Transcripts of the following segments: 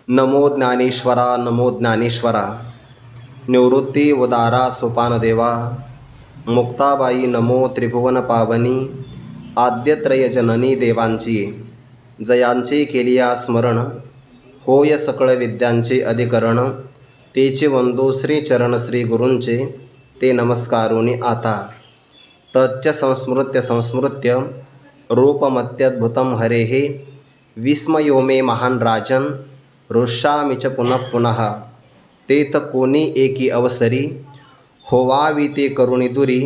नमो ज्ञानेश्वरा नमो ज्ञानेश्वरा निवृत्ती उदारा सोपानदेवा मुक्ताबाई नमो त्रिभुवन पावनी आद्यत्रयजननी देवांची जयांचे केलिया स्मरण होय सकळ विद्यांचे अधिकरण तेचे वंदो श्री चरण श्री गुरूंचे ते नमस्कारोनी आता तच्च संस्मृत्य रूपमत्यद्भुतं हरेः विस्मयो मे महान राजन ऋष्यामि च पुनः पुनः तेथ कोणी एकी अवसरी होवावी ते करुणी दुरी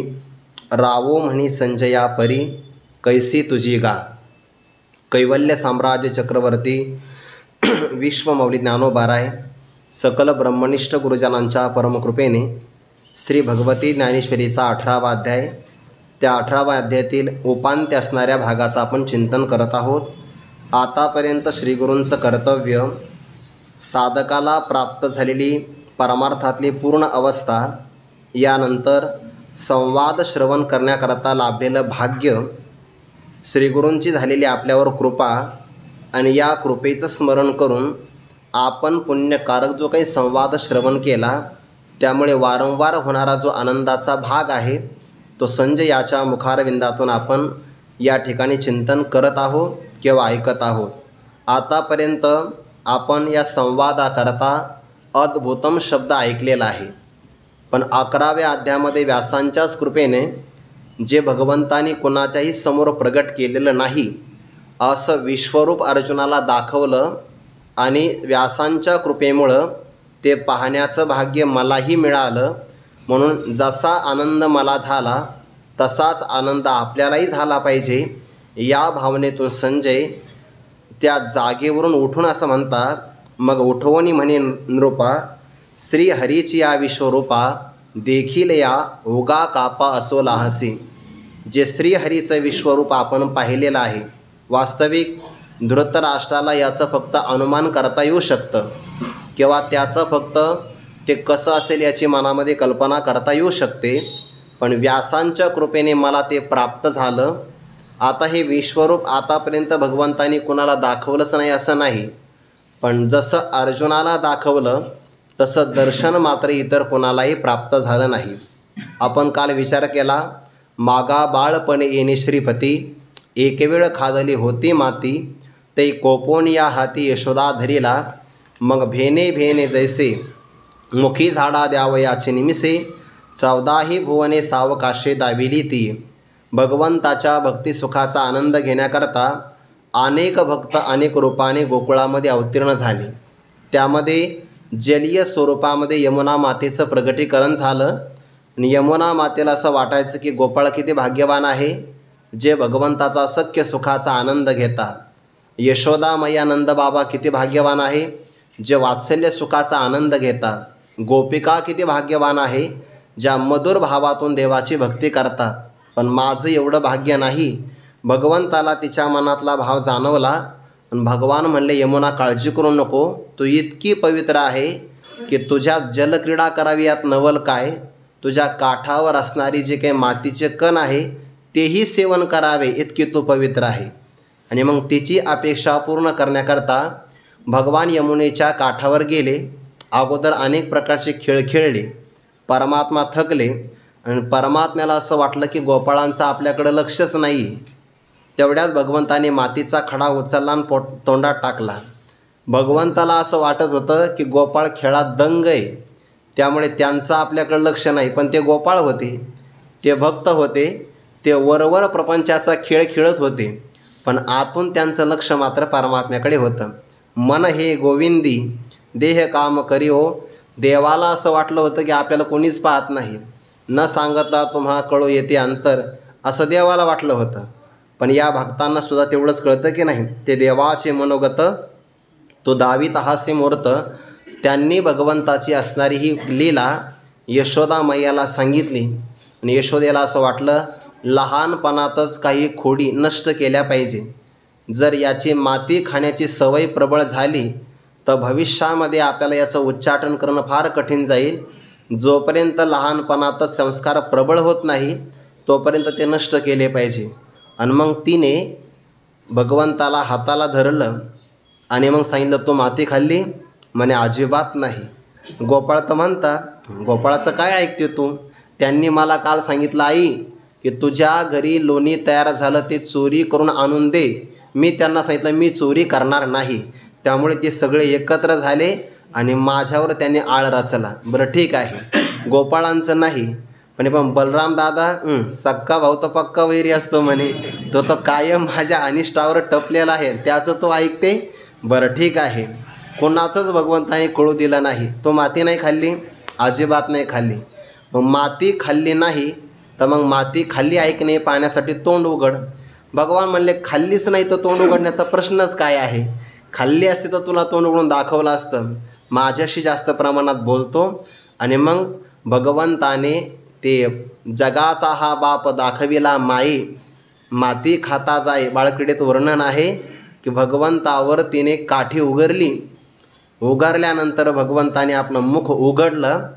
रावो म्हणी संजया परी कैसी तुझी गा कैवल्य साम्राज्य चक्रवर्ती विश्वमौली ज्ञानोबाराय सकल ब्रह्मनिष्ठ गुरुजनांच्या परमकृपेने श्री भगवती ज्ञानेश्वरीचा 18वा अध्याय त्या 18व्या अध्यायातील उपांत्य असणाऱ्या भागाचा आपण चिंतन करत आहोत. आतापर्यंत श्रीगुरूंचं कर्तव्य, साधकाला प्राप्त झालेली परमार्थातली पूर्ण अवस्था, यानंतर संवाद श्रवण करण्याकरता लाभलेलं भाग्य, श्रीगुरूंची झालेली आपल्यावर कृपा आणि या कृपेचं स्मरण करून आपण पुण्यकारक जो काही संवाद श्रवण केला त्यामुळे वारंवार होणारा जो आनंदाचा भाग आहे तो संजय याच्या मुखारविंदातून आपण या ठिकाणी चिंतन करत आहोत किंवा ऐकत आहोत. आतापर्यंत आपण या संवादाकरता अद्भुतम शब्द ऐकलेला आहे, पण 11व्या अध्यायामध्ये व्यासांच्याच कृपेने जे भगवंतांनी कुणाच्याही समोर प्रगट केलेलं नाही असं विश्वरूप अर्जुनाला दाखवलं आणि व्यासांच्या कृपेमुळं ते पाहण्याचं भाग्य मलाही मिळालं. म्हणून जसा आनंद मला झाला तसाच आनंद आपल्यालाही झाला पाहिजे या भावनेतून संजय त्या जागेवरून उठून असं म्हणतात, मग उठवणी म्हणे नृपा श्रीहरीची या विश्वरूपा देखील या उगा कापा असो लाहसी. जे श्रीहरीचं विश्वरूप आपण पाहिलेलं आहे, वास्तविक धृतराष्ट्राला याचं फक्त अनुमान करता येऊ शकतं किंवा त्याचं फक्त ते कसं असेल याची मनामध्ये कल्पना करता येऊ शकते, पण व्यासांच्या कृपेने मला ते प्राप्त झालं. आता हे विश्वरूप आतापर्यंत भगवंतांनी कुणाला दाखवलंच नाही असं नाही, पण जसं अर्जुनाला दाखवलं तसं दर्शन मात्र इतर कोणालाही प्राप्त झालं नाही. आपण काल विचार केला, मागा बाळपणे येणे श्रीपती एकवेळ खादली होती माती ते कोपोन या हाती यशोदा धरिला मग भेने भेने जैसे मुखी झाडा द्यावयाचे निमिसे 14ही भुवने सावकाशे दाविली ती. भगवंताच्या भक्तिसुखाचा आनंद घेण्याकरता अनेक भक्त अनेक रूपाने गोकुळामध्ये अवतीर्ण झाले. त्यामध्ये जलीय स्वरूपामध्ये यमुना मातेचं प्रगटीकरण झालं आणि यमुना मातेला असं वाटायचं की गोपाळ किती भाग्यवान आहे जे भगवंताचा सख्य सुखाचा आनंद घेतात. यशोदा मैया नंदबाबा किती भाग्यवान आहे जे वात्सल्य सुखाचा आनंद घेतात. गोपिका किती भाग्यवान आहे ज्या मधुर भावातून देवाची भक्ती करतात. पण माझं एवढं भाग्य नाही. भगवंताला तिच्या मनातला भाव जाणवला आणि भगवान म्हणले, यमुना काळजी करू नको, तू इतकी पवित्र आहे की तुझ्यात जलक्रीडा करावी यात नवल काय. तुझ्या काठावर असणारी जे काही मातीचे कण आहे तेही सेवन करावे इतकी तू पवित्र आहे. आणि मग तिची अपेक्षा पूर्ण करण्याकरता भगवान यमुनेच्या काठावर गेले. अगोदर अनेक प्रकारचे खेळ खेळले. परमात्मा थकले आणि परमात्म्याला असं वाटलं की गोपाळांचं आपल्याकडं लक्षच नाही. तेवढ्यात भगवंताने मातीचा खडा उचलला आणि तोंडात टाकला. भगवंताला असं वाटत होतं की गोपाळ खेळात दंग आहे, त्यामुळे त्यांचं आपल्याकडं लक्ष नाही. पण ते गोपाळ होते, ते भक्त होते, ते वरवर प्रपंचाचा खेळ खेळत होते, पण आतून त्यांचं लक्ष मात्र परमात्म्याकडे होतं. मन हे गोविंदी देह काम करी हो. देवाला असं वाटलं होतं की आपल्याला कोणीच पाहत नाही, न सांगता तुम्हा कळू येते अंतर, असं देवाला वाटलं होतं. पण या भक्तांना सुद्धा तेवढंच कळतं की नाही, ते देवाचे मनोगत तो दावीत हास्य मूर्त. त्यांनी भगवंताची असणारी ही लीला यशोदा मैयाला सांगितली आणि यशोदेला असं वाटलं लहानपणातच काही खोडी नष्ट केल्या पाहिजे. जर याची माती खाण्याची सवय प्रबळ झाली तर भविष्यामध्ये आपल्याला याचं उच्चाटन करणं फार कठीण जाईल. जोपर्यंत लहानपणातच संस्कार प्रबळ होत नाही तोपर्यंत ते नष्ट केले पाहिजे. आणि मग तिने भगवंताला हाताला धरलं आणि मग सांगितलं, तो माती खाल्ली म्हणे अजिबात नाही. गोपाळ तर म्हणतात, गोपाळाचं काय ऐकते तू? त्यांनी मला काल सांगितलं आई की तुझ्या घरी लोणी तयार झालं ते चोरी करून आणून दे. मी त्यांना सांगितलं मी चोरी करणार नाही. त्यामुळे ते सगळे एकत्र झाले आणि माझ्यावर त्यांनी आळ रचला. बरं ठीक आहे, गोपाळांचं नाही, पण बलराम दादा सक्का भाऊ तर पक्का वैरी असतो म्हणे. तो तर कायम माझ्या अनिष्टावर टपलेला आहे, त्याचं तो ऐकते. बरं ठीक आहे, कोणाचंच भगवंताने कळू दिलं नाही. तो माती नाही खाल्ली? अजिबात नाही खाल्ली. मग माती खाल्ली नाही तर मग माती खाल्ली ऐकणे पाहण्यासाठी तोंड उघड. भगवान म्हणले खाल्लीच नाही तर तोंड उघडण्याचा प्रश्नच काय आहे? खाल्ली असते तर तुला तोंड उघडून दाखवलं असतं. माझ्याशी जास्त प्रमाणात बोलतो आणि मग भगवंताने ते जगाचा हा बाप दाखविला माई, माती खाता जाय. बाळक्रीडेत वर्णन आहे की भगवंतावर तिने काठी उगारल्यानंतर भगवंताने आपलं मुख उघडलं.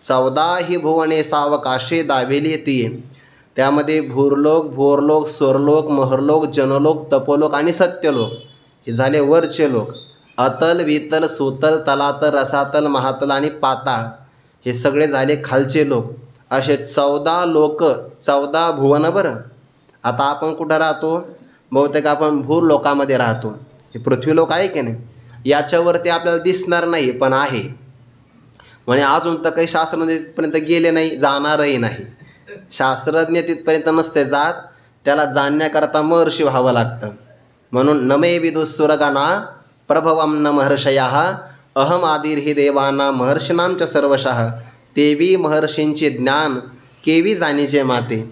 14 भुवने सावकाशे दावेली ती. त्यामध्ये भूरलोक, भोरलोक, स्वर्लोक, महरलोक, जनलोक, तपोलोक आणि सत्यलोक हे झाले वरचे लोक. अतल, वितल, सुतल, तलातल, रसातल, महातल आणि पाताळ हे सगळे झाले खालचे लोक. असे 14 लोक, 14 भुवन. बरं, आता आपण कुठं राहतो? बहुतेक आपण भूर लोकामध्ये राहतो. हे पृथ्वीलोक आहे की नाही? याच्यावरती आपल्याला दिसणार नाही पण आहे. म्हणजे अजून तर काही शास्त्रज्ञ तिथपर्यंत गेले नाही, जाणारही नाही. शास्त्रज्ञ तिथपर्यंत नसते जात, त्याला जाणण्याकरता महर्षी व्हावं लागतं. म्हणून नमे विदुस्सुरगणा प्रभवं न महर्षयः अहम आदिर्हि देवाना महर्षीणां च सर्वशः. तेवी महर्षींचे ज्ञान केवी जाणीचे माते.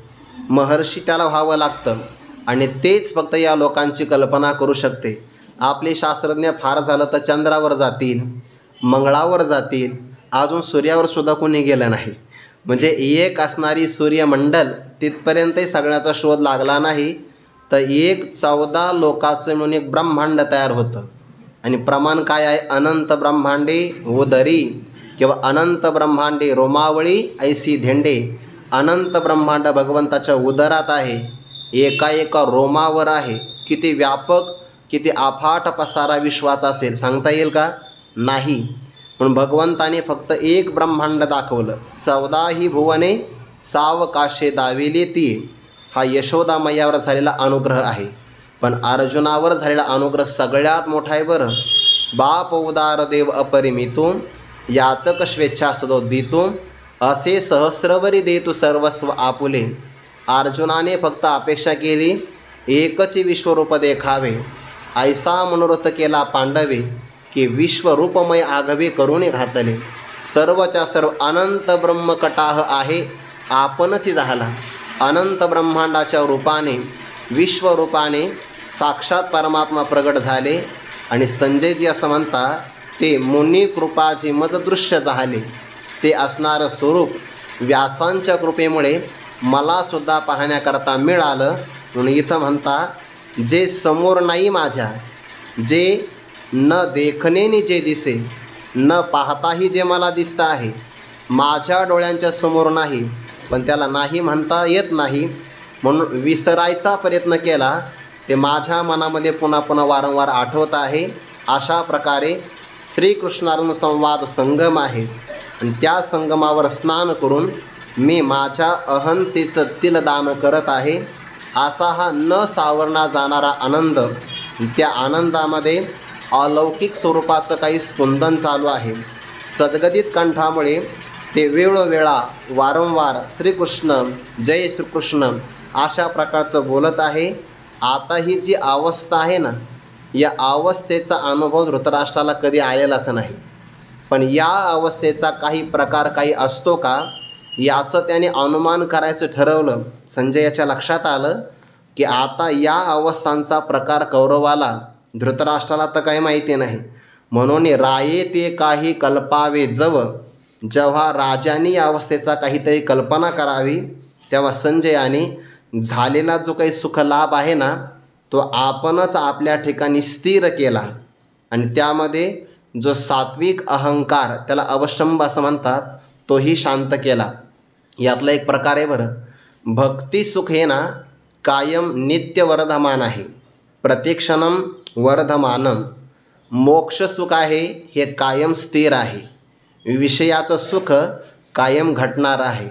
महर्षी त्याला व्हावं लागतं आणि तेच फक्त या लोकांची कल्पना करू शकते. आपले शास्त्रज्ञ फार झालं तर चंद्रावर जातील, मंगळावर जातील, अजून सूर्यावर सुद्धा कोणी गेलं नाही. म्हणजे एक असणारी सूर्यमंडल तिथपर्यंतही सगळ्याचा शोध लागला नाही. तर 14 लोकाचं म्हणून एक ब्रह्मांड तयार होतं. आणि प्रमाण काय आहे? अनंत ब्रह्मांडे उदरी किंवा अनंत ब्रह्मांडे रोमावळी ऐसी धेंडे. अनंत ब्रह्मांड भगवंताच्या उदरात आहे, एका रोमावर आहे. किती व्यापक, किती अफाट पसारा विश्वाचा असेल सांगता येईल का? नाही. म्हणून भगवंताने फक्त एक ब्रह्मांड दाखवलं. 14 भुवने सावकाशे दाविली ती. हा यशोदा मैयावर झालेला अनुग्रह आहे. पण अर्जुनावर झालेला अनुग्रह सगळ्यात मोठा आहे. बरं, बाप उदार देव अपरिमितू याचक स्वेच्छा सदोद्भीतू असे सहस्रवरी देतू सर्वस्व आपुले. अर्जुनाने फक्त अपेक्षा केली एकच विश्वरूप देखावे. ऐसा मनोरथ केला पांडवे की विश्वरूपमय आघवे करून घातले. सर्वच्या सर्व अनंत ब्रह्मकटाह आहे आपणच झाला. अनंत ब्रह्मांडाच्या रूपाने, विश्वरूपाने साक्षात परमात्मा प्रगट झाले. आणि संजयजी असं म्हणतात ते मुनी कृपाची मज दृश्य झाले. ते असणारं स्वरूप व्यासांच्या कृपेमुळे मलासुद्धा पाहण्याकरता मिळालं. म्हणून इथं म्हणता जे समोर नाही माझ्या, जे न देखणेने जे दिसे, न पाहताही जे मला दिसतं आहे, माझ्या डोळ्यांच्या समोर नाही, पण त्याला नाही म्हणता येत नाही. म्हणून विसरायचा प्रयत्न केला ते माझ्या मनामध्ये पुन्हा पुन्हा वारंवार आठवत आहे. अशा प्रकारे श्रीकृष्णार्जुन संवाद संगम आहे. आणि त्या संगमावर स्नान करून मी माझ्या अहंतेचं तिलदान करत आहे. असा हा न सावरला जाणारा आनंद, त्या आनंदामध्ये अलौकिक स्वरूपाचं काही स्पंदन चालू आहे. सद्गदित कंठामुळे ते वेळोवेळा वारंवार श्रीकृष्ण जय श्रीकृष्ण अशा प्रकारचं बोलत आहे. आता ही जी अवस्था आहे ना, या अवस्थेचा अनुभव धृतराष्ट्राला कधी आलेलाच नाही. पण या अवस्थेचा काही प्रकार काही असतो का याचं त्याने अनुमान करायचं ठरवलं. संजयाच्या लक्षात आलं की आता या अवस्थांचा प्रकार कौरवाला, धृतराष्ट्राला तर काही माहिती नाही. म्हणून राये ते काही कल्पावे जव. जेव्हा राजांनी या अवस्थेचा काहीतरी कल्पना करावी तेव्हा संजयाने झालेला जो काही सुखलाभ आहे ना तो आपणच आपल्या ठिकाणी स्थिर केला. आणि त्यामध्ये जो सात्विक अहंकार, त्याला अवशंभ असं म्हणतात, तोही शांत केला. यातला एक प्रकार आहे. बरं, भक्ती सुख हे ना कायम नित्य वर्धमान आहे. प्रतिक्षणम वर्धमानम. मोक्ष सुख आहे हे कायम स्थिर आहे, विषयाचं सुख कायम घटणार आहे.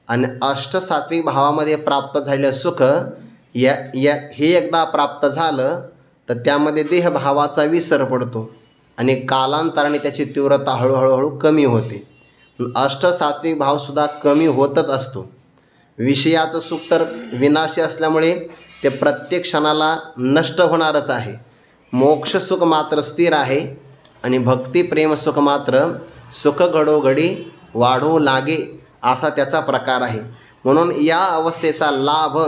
आणि अष्टसात्विक भावामध्ये प्राप्त झालेलं सुख हे एकदा प्राप्त झालं तर त्यामध्ये देहभावाचा विसर पडतो आणि कालांतराने त्याची तीव्रता हळूहळू कमी होते. अष्टसात्विक भावसुद्धा कमी होतच असतो. विषयाचं सुख तर विनाशी असल्यामुळे ते प्रत्येक क्षणाला नष्ट होणारच आहे. मोक्ष सुख मात्र स्थिर आहे आणि भक्ती प्रेम सुख मात्र सुख घडोघडी वाढू लागे असा त्याचा प्रकार आहे. म्हणून या अवस्थेचा लाभ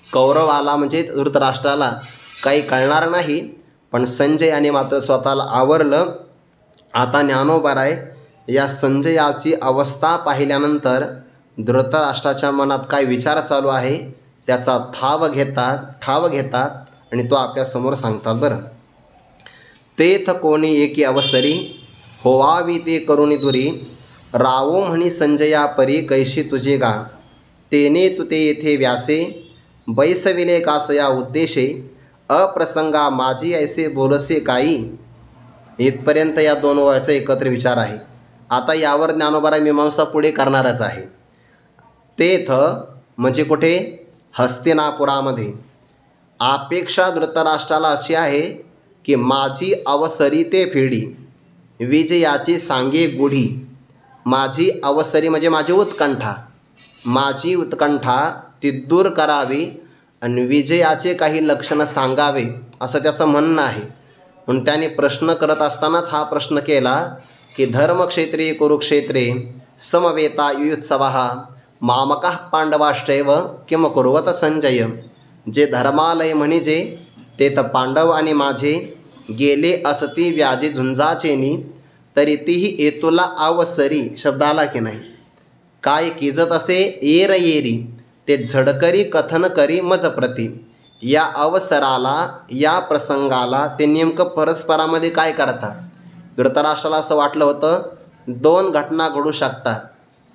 कौरवाला म्हणजे धृतराष्ट्राला काही कळणार नाही, पण संजयाने मात्र स्वतःला आवरलं. आता ज्ञानोबराय या संजयाची अवस्था पाहिल्यानंतर धृतराष्ट्राच्या मनात काय विचार चालू आहे त्याचा ठाव घेतात आणि तो आपल्यासमोर सांगतात. बरं, तेथ कोणी एकी अवसरी होवावी ते करुणी दुरी, रावो म्हणी संजया परी कैशी तुझे गा, तेने तु ते येथे व्यासे, बैसविले कासया उद्देशे, अप्रसंगा माझी ऐसे बोलसे काही. इथपर्यंत या दोन ओळीचा एकत्र विचार आहे. आता यावर ज्ञानोबराय मीमांसा पुढे करणारच आहे. तेथ म्हणजे कुठे? हस्तिनापुरामध्ये. अपेक्षा धृतराष्ट्राला अशी आहे की माझी अवसरी ते फेडी, विजयाची सांगे गुढी. माझी अवसरी म्हणजे माझी उत्कंठा ती दूर करावी आणि विजयाचे काही लक्षणं सांगावे असं त्याचं म्हणणं आहे. म्हणून त्याने प्रश्न करत असतानाच हा प्रश्न केला की धर्मक्षेत्रे कुरुक्षेत्रे समवेता युत्सवः मामकः पांडवाश्चैव किम कुर्वत संजय. जे धर्मालय म्हणजे ते तर पांडव आणि माझे गेले असती व्याजी झुंजाचेनी, तरी तीही येतुला अवसरी शब्द आला की नाही. काय किजत असे येर येरी, ते झडकरी कथन करी मज प्रती. या अवसराला या प्रसंगाला ते नेमकं परस्परामध्ये काय करतात? धृतराष्ट्राला असं वाटलं होतं दोन घटना घडू शकतात,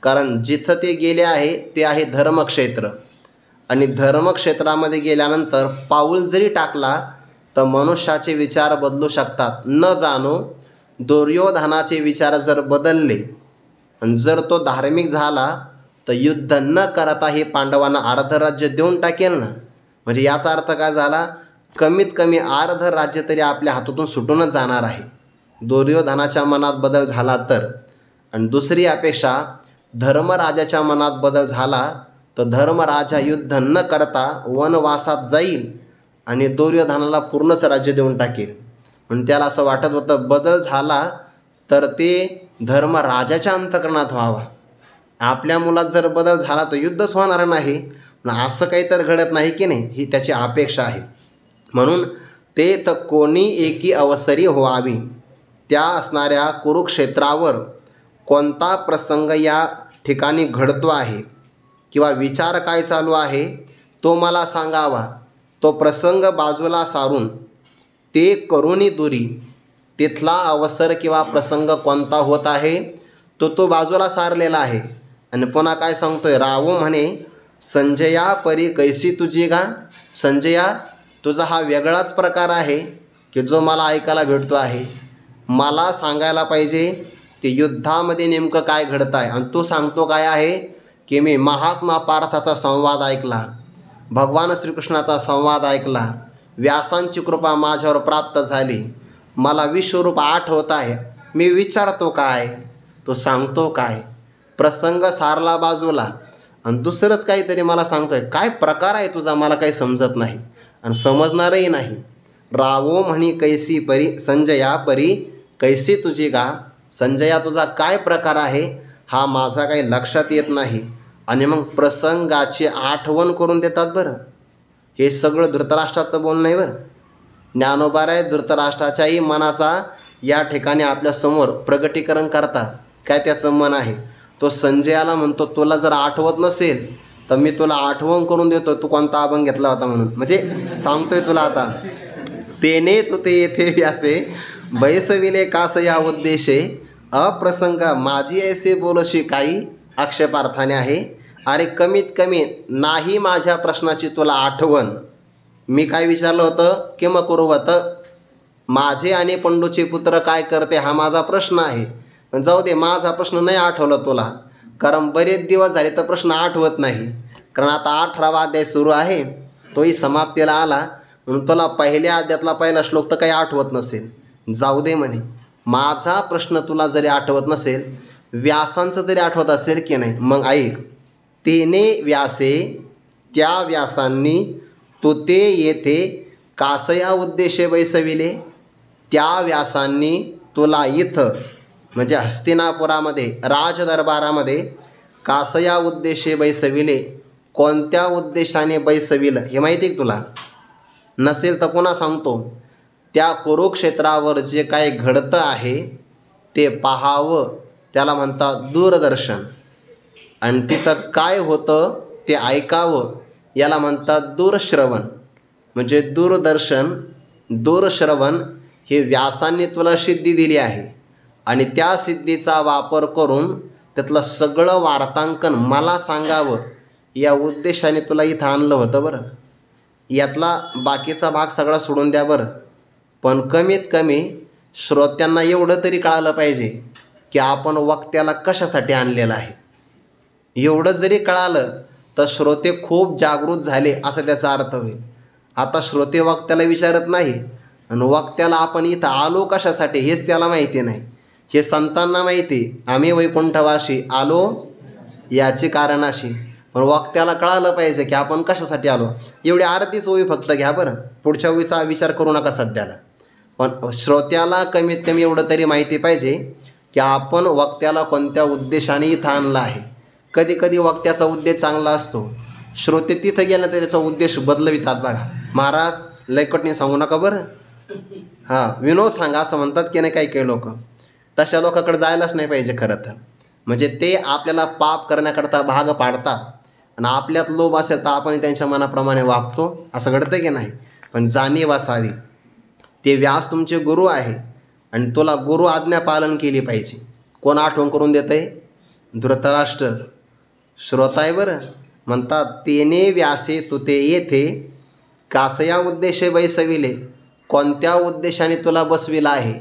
कारण जिथं ते गेले आहे ते आहे धर्मक्षेत्र आणि धर्मक्षेत्रामध्ये गेल्यानंतर पाऊल जरी टाकला तर मनुष्याचे विचार बदलू शकतात. न जाणो दुर्योधनाचे विचार जर बदलले आणि जर तो धार्मिक झाला तर युद्ध न करता हे पांडवांना अर्ध राज्य देऊन टाकेल ना. म्हणजे याचा अर्थ काय झाला? कमीत कमी अर्ध राज्य तरी आपल्या हातातून सुटूनच जाणार आहे दुर्योधनाच्या मनात बदल झाला तर. आणि दुसरी अपेक्षा, धर्मराजाच्या मनात बदल झाला तर धर्मराजा युद्ध न करता वनवासात जाईल आणि दुर्योधनाला पूर्णच राज्य देऊन टाकेल. म्हणून त्याला असं वाटत होतं बदल झाला तर ते धर्मराजाच्या अंतःकरणात व्हावा. आपल्या मुलात जर बदल झाला तर युद्धच होणार नाही. असं काही तर घडत नाही की नाही, ही त्याची अपेक्षा आहे. म्हणून ते तर कोणी एकी अवसरी व्हावी. त्या असणाऱ्या कुरुक्षेत्रावर कोणता प्रसंग या ठिकाणी घडतो आहे किंवा विचार काय चालू आहे तो मला सांगावा. तो प्रसंग बाजूला सारून ते करुणी दुरी, तिथला अवसर किंवा प्रसंग कोणता होत आहे तो बाजूला सारलेला आहे. आणि पुन्हा काय सांगतोय? रावो म्हणे संजया परी कैसी तुझी गा. संजया, तुझा हा वेगळाच प्रकार आहे की जो मला ऐकायला भेटतो आहे. मला सांगायला पाहिजे की युद्धामध्ये नेमकं काय घडतं आहे आणि तू सांगतो काय आहे की मी महात्मा पार्थाचा संवाद ऐकला, भगवान श्रीकृष्णाचा संवाद ऐकला, व्यासांची कृपा माझ्यावर प्राप्त झाली, मला विश्वरूप आठवत आहे. मी विचारतो काय, तो सांगतो काय? प्रसंग सारला बाजूला आणि दुसरंच काहीतरी मला सांगतोय. काय प्रकार आहे तुझा? मला काही समजत नाही आणि समजणारही नाही. रावो म्हणी कैसी परी संजया परी कैसी तुझी गा. संजया, तुझा काय प्रकार आहे हा माझा काही लक्षात येत नाही. आणि मग प्रसंगाची आठवण करून देतात. बरं, हे सगळं धृतराष्ट्राचं बोलणं आहे. बरं, ज्ञानोबराय धृतराष्ट्राच्याही मनाचा या ठिकाणी आपल्यासमोर प्रगटीकरण करतात. काय त्याचं मन आहे? तो संजयाला म्हणतो तुला जर आठवत नसेल तर मी तुला आठवण करून देतो तू कोणता अभंग घेतला होता म्हणून. म्हणजे सांगतोय तुला आता. तेने तु ते येथे व्यासे, बैसविले कास या उद्देशे, अप्रसंग माझी ऐसे बोलशी काही. आक्षेपार्थाने आहे. अरे कमीत कमी नाही माझ्या प्रश्नाची तुला आठवण. मी काय विचारलं होतं? किम कुर्वत माझे आणि पंडूचे पुत्र काय करते हा माझा प्रश्न आहे. पण जाऊ दे, माझा प्रश्न नाही आठवला तुला, कारण बरेच दिवस झाले तर प्रश्न आठवत नाही. कारण आता 18वा अध्याय सुरू आहे, तोही समाप्तीला आला, म्हणून तुला पहिल्या अध्यायातला पहिला श्लोक तर काही आठवत नसेल. जाऊ दे म्हणे, माझा प्रश्न तुला जरी आठवत नसेल, व्यासांचं तरी आठवत असेल की नाही. मग ऐक. तेने व्यासे, त्या व्यासांनी, तुते येथे कासया उद्देशे बैसविले, त्या व्यासांनी तुला इथं म्हणजे हस्तिनापुरामध्ये राजदरबारामध्ये कासया उद्देशे बैसविले. कोणत्या उद्देशाने बैसविलं हे माहिती आहे तुला? नसेल तर पुन्हा सांगतो. त्या कुरुक्षेत्रावर जे काही घडतं आहे ते पाहावं, त्याला म्हणतात दूरदर्शन. आणि तिथं काय होतं ते ऐकावं, याला म्हणतात दूरश्रवण. म्हणजे दूरदर्शन, दूरश्रवण हे व्यासांनी तुला सिद्धी दिली आहे. आणि त्या सिद्धीचा वापर करून त्यातलं सगळं वार्तांकन मला सांगावं या उद्देशाने तुला इथं आणलं होतं बरं. यातला बाकीचा भाग सगळा सोडून द्या बरं. पण कमीत कमी श्रोत्यांना एवढं तरी कळालं पाहिजे की आपण वक्त्याला कशासाठी आणलेलं आहे. एवढं जरी कळालं तर श्रोते खूप जागृत झाले असं त्याचा अर्थ होईल. आता श्रोते वक्त्याला विचारत नाही, आणि वक्त्याला आपण इथं आलो कशासाठी हेच त्याला माहिती नाही. हे संतांना माहिती, आम्ही वैकुंठवासी आलो याची कारणाशी. पण वक्त्याला कळालं पाहिजे की आपण कशासाठी आलो. एवढी आरतीच ओवी फक्त घ्या बरं, पुढच्या ओवीचा विचार करू नका सध्याला. पण श्रोत्याला कमीत कमी एवढं तरी माहिती पाहिजे की आपण वक्त्याला कोणत्या उद्देशाने इथं आणलं आहे. कधी कधी वक्त्याचा उद्देश चांगला असतो, श्रोते तिथं गेलं तर त्याचा उद्देश बदलवितात बघा. महाराज लयकटने सांगू नका बरं, हां विनोद सांगा असं म्हणतात की नाही काही काही लोक. तशा लोकांकडे जायलाच नाही पाहिजे खरं तर. म्हणजे ते आपल्याला पाप करण्याकरता भाग पाडतात, आणि आपल्यात लोभ असेल तर आपण त्यांच्या मनाप्रमाणे वागतो, असं घडतं की नाही. पण जाणीव असावी, ते व्यास तुमचे गुरु आहे आणि तुला गुरु आज्ञा पालन केली पाहिजे. कोण आठवण करून देत आहे? धृतराष्ट्र श्रोता आहे बरं. म्हणतात तेने व्यासे तुते येथे कासया उद्देशे बैसविले. कोणत्या उद्देशाने तुला बसविलं आहे?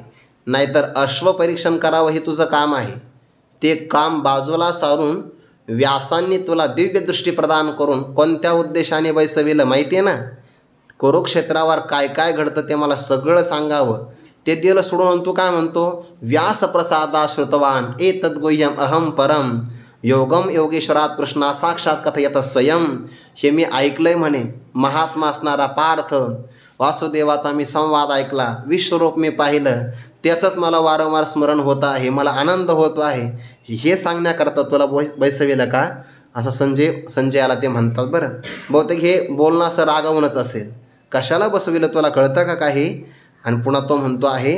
नाहीतर अश्वपरीक्षण करावं हे तुझं काम आहे. ते काम बाजूला सारून व्यासांनी तुला दिव्यदृष्टी प्रदान करून कोणत्या उद्देशाने बैसविलं माहिती आहे ना. कुरुक्षेत्रावर काय काय घडतं ते मला सगळं सांगावं, ते दिलं सोडून तू काय म्हणतो? व्यासप्रसादा श्रुतवान एतद् गुह्यम अहम परम योगम योगेश्वरात कृष्णा साक्षात कथयत स्वयं. हे मी ऐकलंय म्हणे. महात्मा असणारा पार्थ वासुदेवाचा मी संवाद ऐकला, विश्वरूप मी पाहिलं, त्याचंच मला वारंवार स्मरण होतं आहे, मला आनंद होतो आहे. हे सांगण्याकरता तुला बैसविलं का असं संजयाला ते म्हणतात बरं. बहुतेक हे बोलणं असं रागावूनच असेल. कशाला बसविलं तुला कळतं का काही? आणि पुन्हा तो म्हणतो आहे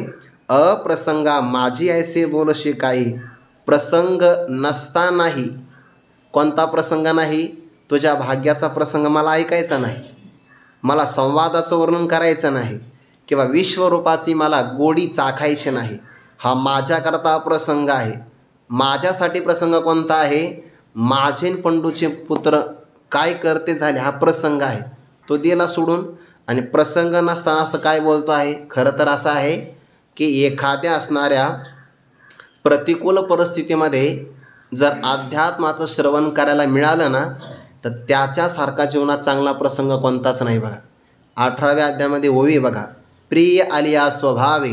अप्रसंगा माझी ऐसे बोलशी काही. प्रसंग नसतानाही. कोणता प्रसंग नाही? तुझ्या भाग्याचा प्रसंग मला ऐकायचा नाही, मला संवादाचं वर्णन करायचं नाही, किंवा विश्वरूपाची मला गोडी चाखायची नाही. हा माझ्याकरता प्रसंग आहे. माझ्यासाठी प्रसंग कोणता आहे? माझे पंडूचे पुत्र काय करते झाले हा प्रसंग आहे. तो दिला सोडून. आणि प्रसंग नसताना असं काय बोलतो आहे? खरं तर असं आहे की एखाद्या असणाऱ्या प्रतिकूल परिस्थितीमध्ये जर अध्यात्माचं श्रवण करायला मिळालं ना, तर त्याच्यासारखा जीवनात चांगला प्रसंग कोणताच नाही बघा. 18व्या अध्यायामध्ये ओवी बघा. प्रिय आलिया स्वभावे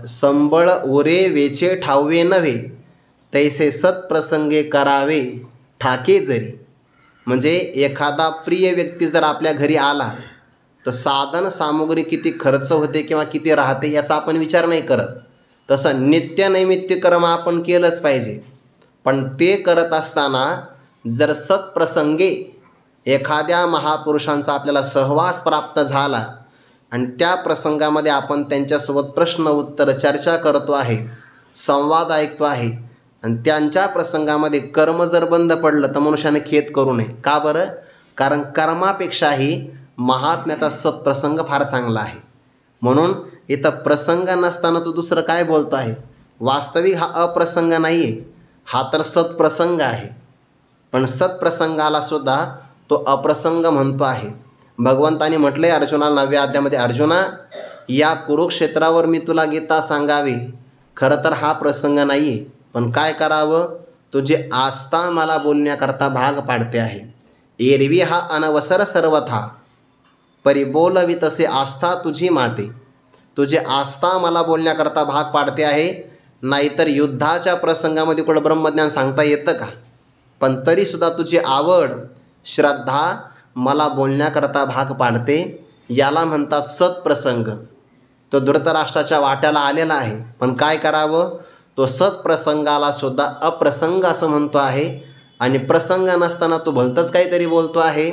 संबळ उरे वेचे ठावे नव्हे तैसे सत्प्रसंगे करावे ठाके जरी. म्हणजे एखादा प्रिय व्यक्ती जर आपल्या घरी आला तर साधन सामुग्री किती खर्च होते किंवा किती राहते याचा आपण विचार नाही करत. तसं नित्यनैमित्य कर्म आपण केलंच पाहिजे. पण ते करत असताना जर सत्प्रसंगे एखाद्या महापुरुषांचा आपल्याला सहवास प्राप्त झाला आणि त्या प्रसंगामध्ये आपण त्यांच्यासोबत प्रश्न उत्तर चर्चा करतो आहे, संवाद ऐकतो आहे, आणि त्यांच्या प्रसंगामध्ये कर्म जर बंद पडलं तर मनुष्याने खेद करू नये. का बरं? कारण कर्मापेक्षाही महात्म्याचा सत्प्रसंग फार चांगला आहे. म्हणून इथं प्रसंग नसताना तू दुसरं काय बोलतो आहे? वास्तविक हा अप्रसंग नाही आहे, हा तर सत्प्रसंग आहे. पण सत्प्रसंगाला सुद्धा तो अप्रसंग म्हणतो आहे. भगवंतानी म्हटलं आहे अर्जुनाला 9व्या अध्यायामध्ये, अर्जुना या कुरुक्षेत्रावर मी तुला गीता सांगावी. खरं तर हा प्रसंग नाही आहे, पण काय करावं, तुझी आस्था मला बोलण्याकरता भाग पाडते आहे. एरवी हा अनवसर सर्वथा, परी बोलवी तसे आस्था तुझी माते. तुझी आस्था मला बोलण्याकरता भाग पाडते आहे. नाहीतर युद्धाच्या प्रसंगामध्ये कुठं ब्रह्मज्ञान सांगता येतं का? पण तरीसुद्धा तुझी आवड, श्रद्धा मला बोलण्याकरता भाग पाडते. याला म्हणतात सत्प्रसंग. तो धृतराष्ट्राच्या वाट्याला आलेला आहे, पण काय करावं, तो सत्प्रसंगाला सुद्धा अप्रसंग असं म्हणतो आहे. आणि प्रसंग नसताना तो भलतंच काहीतरी बोलतो आहे.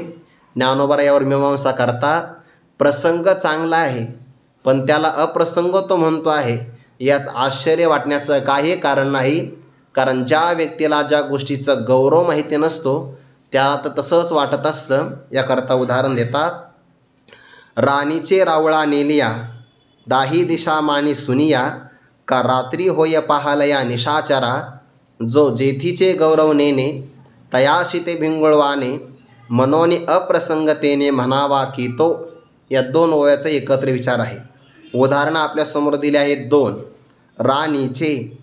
ज्ञानोबा यावर मीमांसा करतात. प्रसंग चांगला आहे, पण त्याला अप्रसंग तो म्हणतो आहे. याच आश्चर्य वाटण्याचं काही कारण नाही. कारण ज्या व्यक्तीला ज्या गोष्टीचा गौरव माहिती नसतो त्याला तर तसंच वाटत असतं. याकरता उदाहरण देतात. राणीचे रावळा नेलिया, दाही दिशा मानी सुनिया, का रात्री होय पाहालया निशाचरा, जो जेथीचे गौरव नेने, तयाशी ते भिंगुळवाने, मनोनी अप्रसंगतेने म्हणावा की तो. या दोन ओव्याचा एकत्र विचार आहे. उदाहरणं आपल्यासमोर दिले आहेत दोन. राणीचे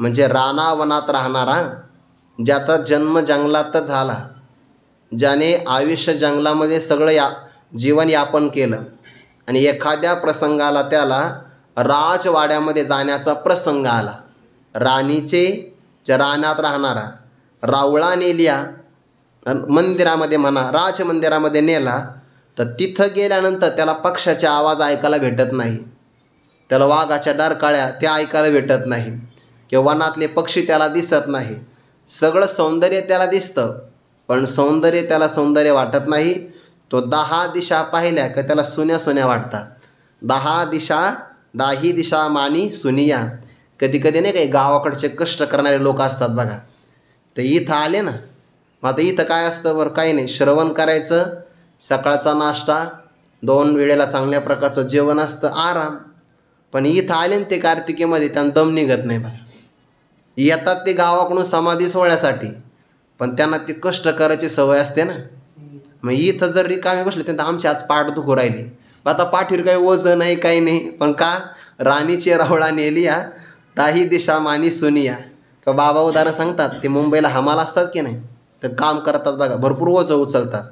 म्हणजे रानावनात राहणारा, ज्याचा जन्म जंगलातच झाला, ज्याने आयुष्य जंगलामध्ये सगळं जीवन यापन केलं आणि एखाद्या प्रसंगाला त्याला राजवाड्यामध्ये जाण्याचा प्रसंग आला. राणीचे ज्या रानात राहणारा, रावळा नेलिया मंदिरामध्ये म्हणा, राजमंदिरामध्ये नेला, तर तिथं गेल्यानंतर त्याला पक्ष्याचे आवाज ऐकायला भेटत नाही, त्याला वाघाच्या डरकाळ्या त्या ऐकायला भेटत नाही, किंवा वनातले पक्षी त्याला दिसत नाही. सगळं सौंदर्य त्याला दिसतं, पण त्याला सौंदर्य वाटत नाही. तो 10 दिशा पाहिल्या का त्याला सुन्या सुन्या वाटतात. 10 दिशा, दाही दिशा मानी सुनिया. कधी कधी नाही काही गावाकडचे कष्ट करणारे लोक असतात बघा, ते इथं आले ना, मग आता इथं काय असतं, बरं काही नाही, श्रवण करायचं, सकाळचा नाश्ता, 2 वेळेला चांगल्या प्रकारचं जेवण असतं, आराम. पण इथं आले ना ते कार्तिकीमध्ये, त्यांना दम निघत नाही बघा. येतात ते गावाकडून समाधी सोहळ्यासाठी, पण त्यांना ती कष्ट करायची सवय असते ना. मग इथं जर रिकामे बसले तर आमची आज पाठ दुखू राहिली, आता पाठीवर काही वजन नाही, काही नाही. पण का, राणीचे रावळा नेलिया, दाही दिशा मानी सुनिया. का बाबा उदाहरण सांगतात, ते मुंबईला हमाल असतात की नाही, तर काम करतात बघा, भरपूर ओझं उचलतात.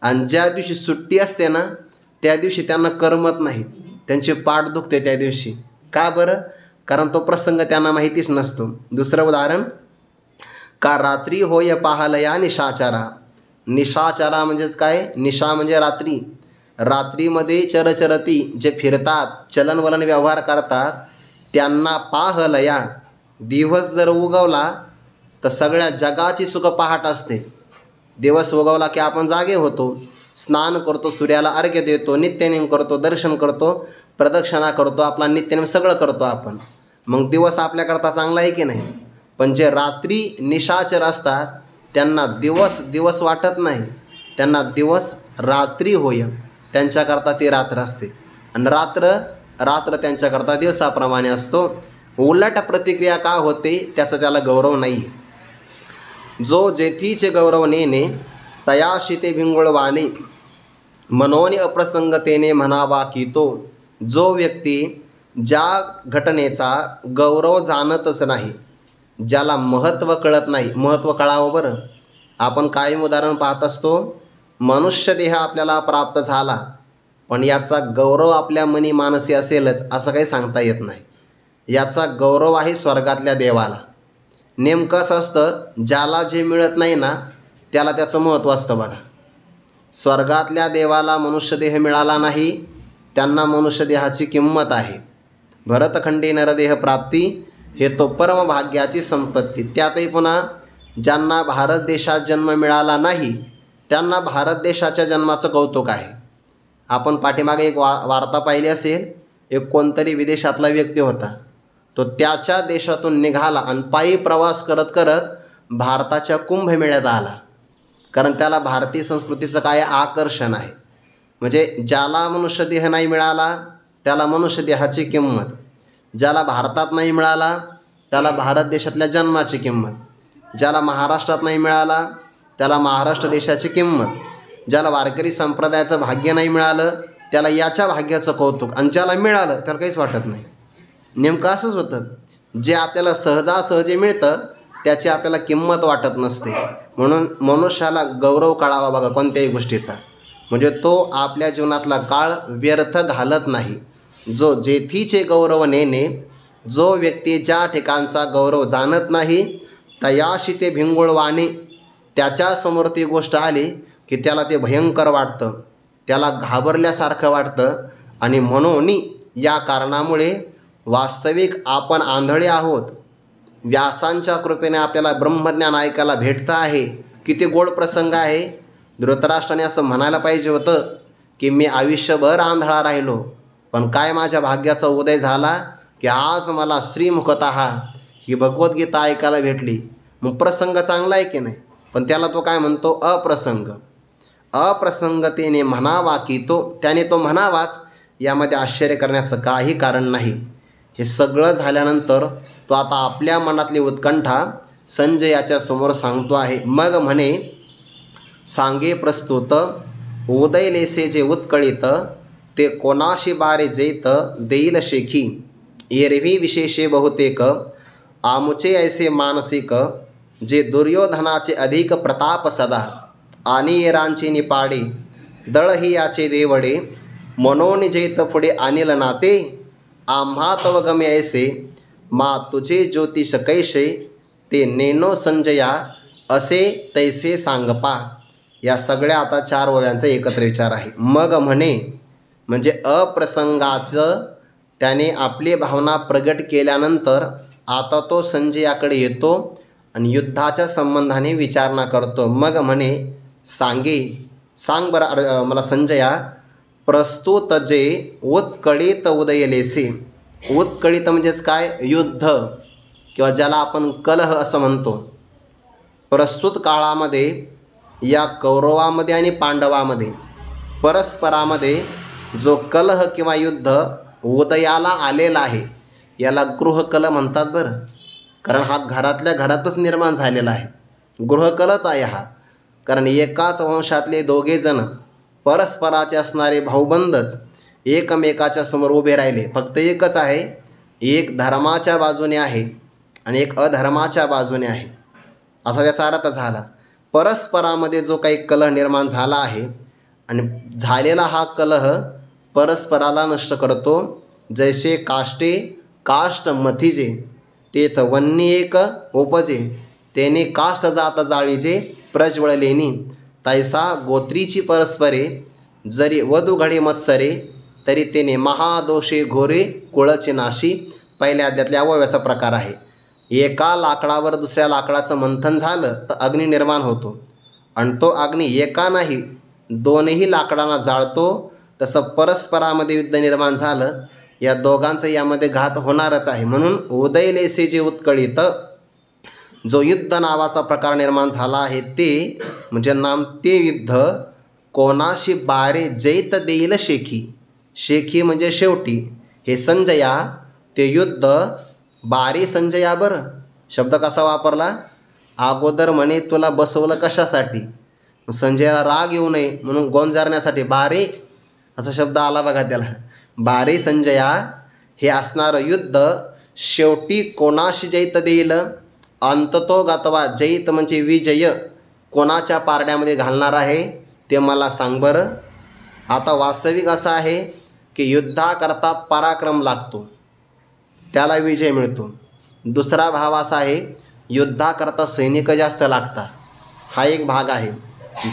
आणि ज्या दिवशी सुट्टी असते ना, त्या दिवशी त्यांना करमत नाही, त्यांची पाठ दुखते त्या दिवशी. का बरं? कारण तो प्रसंग त्यांना माहितीच नसतो. दुसरं उदाहरण, का रात्री होय पाहालया निशाचरा. निशाचरा म्हणजेच काय, निशा म्हणजे रात्री. रात्रीमध्ये चरचरती जे फिरतात, चलनवलन व्यवहार करतात, त्यांना पाहलया. दिवस जर उगवला तर सगळ्या जगाची सुख पहाट असते. दिवस उगवला की आपण जागे होतो, स्नान करतो, सूर्याला अर्घ्य देतो, नित्यनेम करतो, दर्शन करतो, प्रदक्षिणा करतो, आपला नित्यनेम सगळं करतो आपण. मग दिवस आपल्याकरता चांगला आहे की नाही. पण जे रात्री निशाचर असतात त्यांना दिवस वाटत नाही, त्यांना दिवस रात्री होय, त्यांच्याकरता ती रात्र असते. आणि रात्र त्यांच्याकरता दिवसाप्रमाणे असतो. उलट प्रतिक्रिया का होते त्याचा त्याला गौरव नाही. जो जेथीचे गौरव नेने, तयाशी ते भिंगुळवाने, मनोनी अप्रसंगतेने म्हणावा की तो. जो व्यक्ती ज्या घटनेचा गौरव जाणतच नाही, ज्याला महत्त्व कळत नाही. महत्त्व कळावं बरं. आपण कायम उदाहरण पाहत असतो, मनुष्य देह आपल्याला प्राप्त झाला, पण याचा गौरव आपल्या मनी मानसी असेलच असं काही सांगता येत नाही. याचा गौरव आहे स्वर्गातल्या देवाला. नेमकं असं असतं, ज्याला जे मिळत नाही ना त्याला त्याचं महत्त्व असतं बघा. स्वर्गातल्या देवाला मनुष्यदेह मिळाला नाही, त्यांना मनुष्यदेहाची किंमत आहे. भरतखंडी नरदेह प्राप्ती हे तो परमभाग्याची संपत्ती. त्यातही पुन्हा ज्यांना भारत देशात जन्म मिळाला नाही त्यांना भारत देशाच्या जन्माचं कौतुक आहे. आपण पाठीमागे एक वार्ता पाहिली असेल, एक कोणतरी विदेशातला व्यक्ती होता, तो त्याच्या देशातून निघाला आणि पायी प्रवास करत करत भारताच्या कुंभमेळ्यात आला. कारण त्याला भारतीय संस्कृतीचं काय आकर्षण आहे. म्हणजे ज्याला मनुष्यदेह नाही मिळाला त्याला मनुष्यदेहाची किंमत, ज्याला भारतात नाही मिळाला त्याला भारत देशातल्या जन्माची किंमत, ज्याला महाराष्ट्रात नाही मिळाला त्याला महाराष्ट्र देशाची किंमत, ज्याला वारकरी संप्रदायाचं भाग्य नाही मिळालं त्याला याच्या भाग्याचं कौतुक, आणि ज्याला मिळालं त्याला काहीच वाटत नाही. नेमकं असंच होतं, जे आपल्याला सहजासहजी मिळतं त्याची आपल्याला किंमत वाटत नसते. म्हणून मनुष्याला गौरव कळावा बघा कोणत्याही गोष्टीचा, म्हणजे तो आपल्या जीवनातला काळ व्यर्थ घालत नाही. जो जेथीचे गौरव नेणे, जो व्यक्ती ज्या ठिकाणचा गौरव जाणत नाही तयाशी ते भिंगुळ वाणे. त्याच्यासमोर ती गोष्ट आली की त्याला ते भयंकर वाटतं, त्याला घाबरल्यासारखं वाटतं. आणि म्हणून या कारणामुळे वास्तविक आपण आंधळे आहोत. व्यासांच्या कृपेने आपल्याला ब्रह्मज्ञान ऐकायला भेटतं आहे. किती गोड प्रसंग आहे. धृतराष्ट्राने असं म्हणायला पाहिजे होतं की मी आयुष्यभर आंधळा राहिलो, पण काय माझ्या भाग्याचा उदय झाला की आज मला श्रीमुखतः ही भगवद्गीता ऐकायला भेटली. मग प्रसंग चांगला आहे की नाही, पण त्याला तो काय म्हणतो, अप्रसंग. अप्रसंगतेने म्हणावा की त्याने तो म्हणावाच, यामध्ये आश्चर्य करण्याचं काही कारण नाही. हे सगळं झाल्यानंतर तो आता आपल्या मनातली उत्कंठा संजयाच्या समोर सांगतो आहे. मग म्हणे, सांगे प्रस्तुत उदयलेसे जे उत्कळित, ते कोणाशी बारे जैत देईल शेखी. एरवी विशेषे बहुतेक आमुचे ऐसे मानसिक, जे दुर्योधनाचे अधिक प्रताप सदा. आणि येरांचे निपाडे दळही याचे देवडे, मनोन जैत पुढे अनिल नाते. आम्हा तव गमे ऐसे मा तुझे ज्योतिष कैसे, ते नेनो संजया असे तैसे सांगपा. या सगळ्या आता 4 ओव्यांचा एकत्र विचार आहे. मग म्हणे म्हणजे अप्रसंगाचं त्याने आपली भावना प्रगट केल्यानंतर आता तो संजयाकडे येतो आणि युद्धाच्या संबंधाने विचारणा करतो. मग म्हणे, सांग बरं मला संजया, प्रस्तुत जे उत्कळित उदयलेसे. उत्कळित म्हणजेच काय, युद्ध किंवा ज्याला आपण कलह असं म्हणतो. प्रस्तुत काळामध्ये या कौरवामध्ये आणि पांडवामध्ये परस्परामध्ये जो कलह किंवा युद्ध उदयाला आलेला आहे याला गृहकलह म्हणतात बरं. कारण हा घरातल्या घरातच निर्माण झालेला आहे, गृहकलहच आहे हा. कारण एकाच वंशातले दोघे जण परस्पराचे असणारे भाऊबंदच एकमेकाच्या समोर उभे राहिले. फक्त एकच आहे, एक धर्माच्या बाजूने आहे आणि एक अधर्माच्या बाजूने आहे, असा त्याचा अर्थ झाला. परस्परामध्ये जो काही कलह निर्माण झाला आहे आणि झालेला हा कलह परस्पराला नष्ट करतो. जैसे काष्टे काष्ट मथिजे, तेथ वन्नी एक उपजे, तेने काष्ट जात जाळीजे प्रज्वळलेनी. तैसा गोत्रीची परस्परे जरी वधू घडे मत्सरे, तरी तेने महादोषे घोरे कुळचे नाशी. पहिल्या अध्यायातल्या 9व्याचा प्रकार आहे. एका लाकडावर दुसऱ्या लाकडाचं मंथन झालं तर अग्नी निर्माण होतो, आणि तो अग्नी एका नाही 2ही लाकडांना जाळतो. तसं परस्परामध्ये युद्ध निर्माण झालं, या दोघांचं यामध्ये घात होणारच आहे. म्हणून उदयलेसे जे उत्कळित, जो युद्ध नावाचा प्रकार निर्माण झाला आहे ते म्हणजे ते युद्ध कोणाशी बारे जैत देईल शेखी. शेखी म्हणजे शेवटी. हे संजया ते युद्ध बारे संजया. बरं शब्द कसा वापरला, अगोदर म्हणे तुला बसवलं कशासाठी, संजयाला राग येऊ नये म्हणून गोंजारण्यासाठी बारे असा शब्द आला बघा त्याला. बारे संजया, हे असणारं युद्ध शेवटी कोणाशी जैत देईल. अंततो गतवा, जैत म्हणजे विजय, कोणाच्या पारड्यामध्ये घालणार आहे ते मला सांग बरं. आता वास्तविक असं आहे की युद्धाकरता पराक्रम लागतो, त्याला विजय मिळतो. दुसरा भाव असा आहे, युद्धाकरता सैनिक जास्त लागतात, हा एक भाग आहे.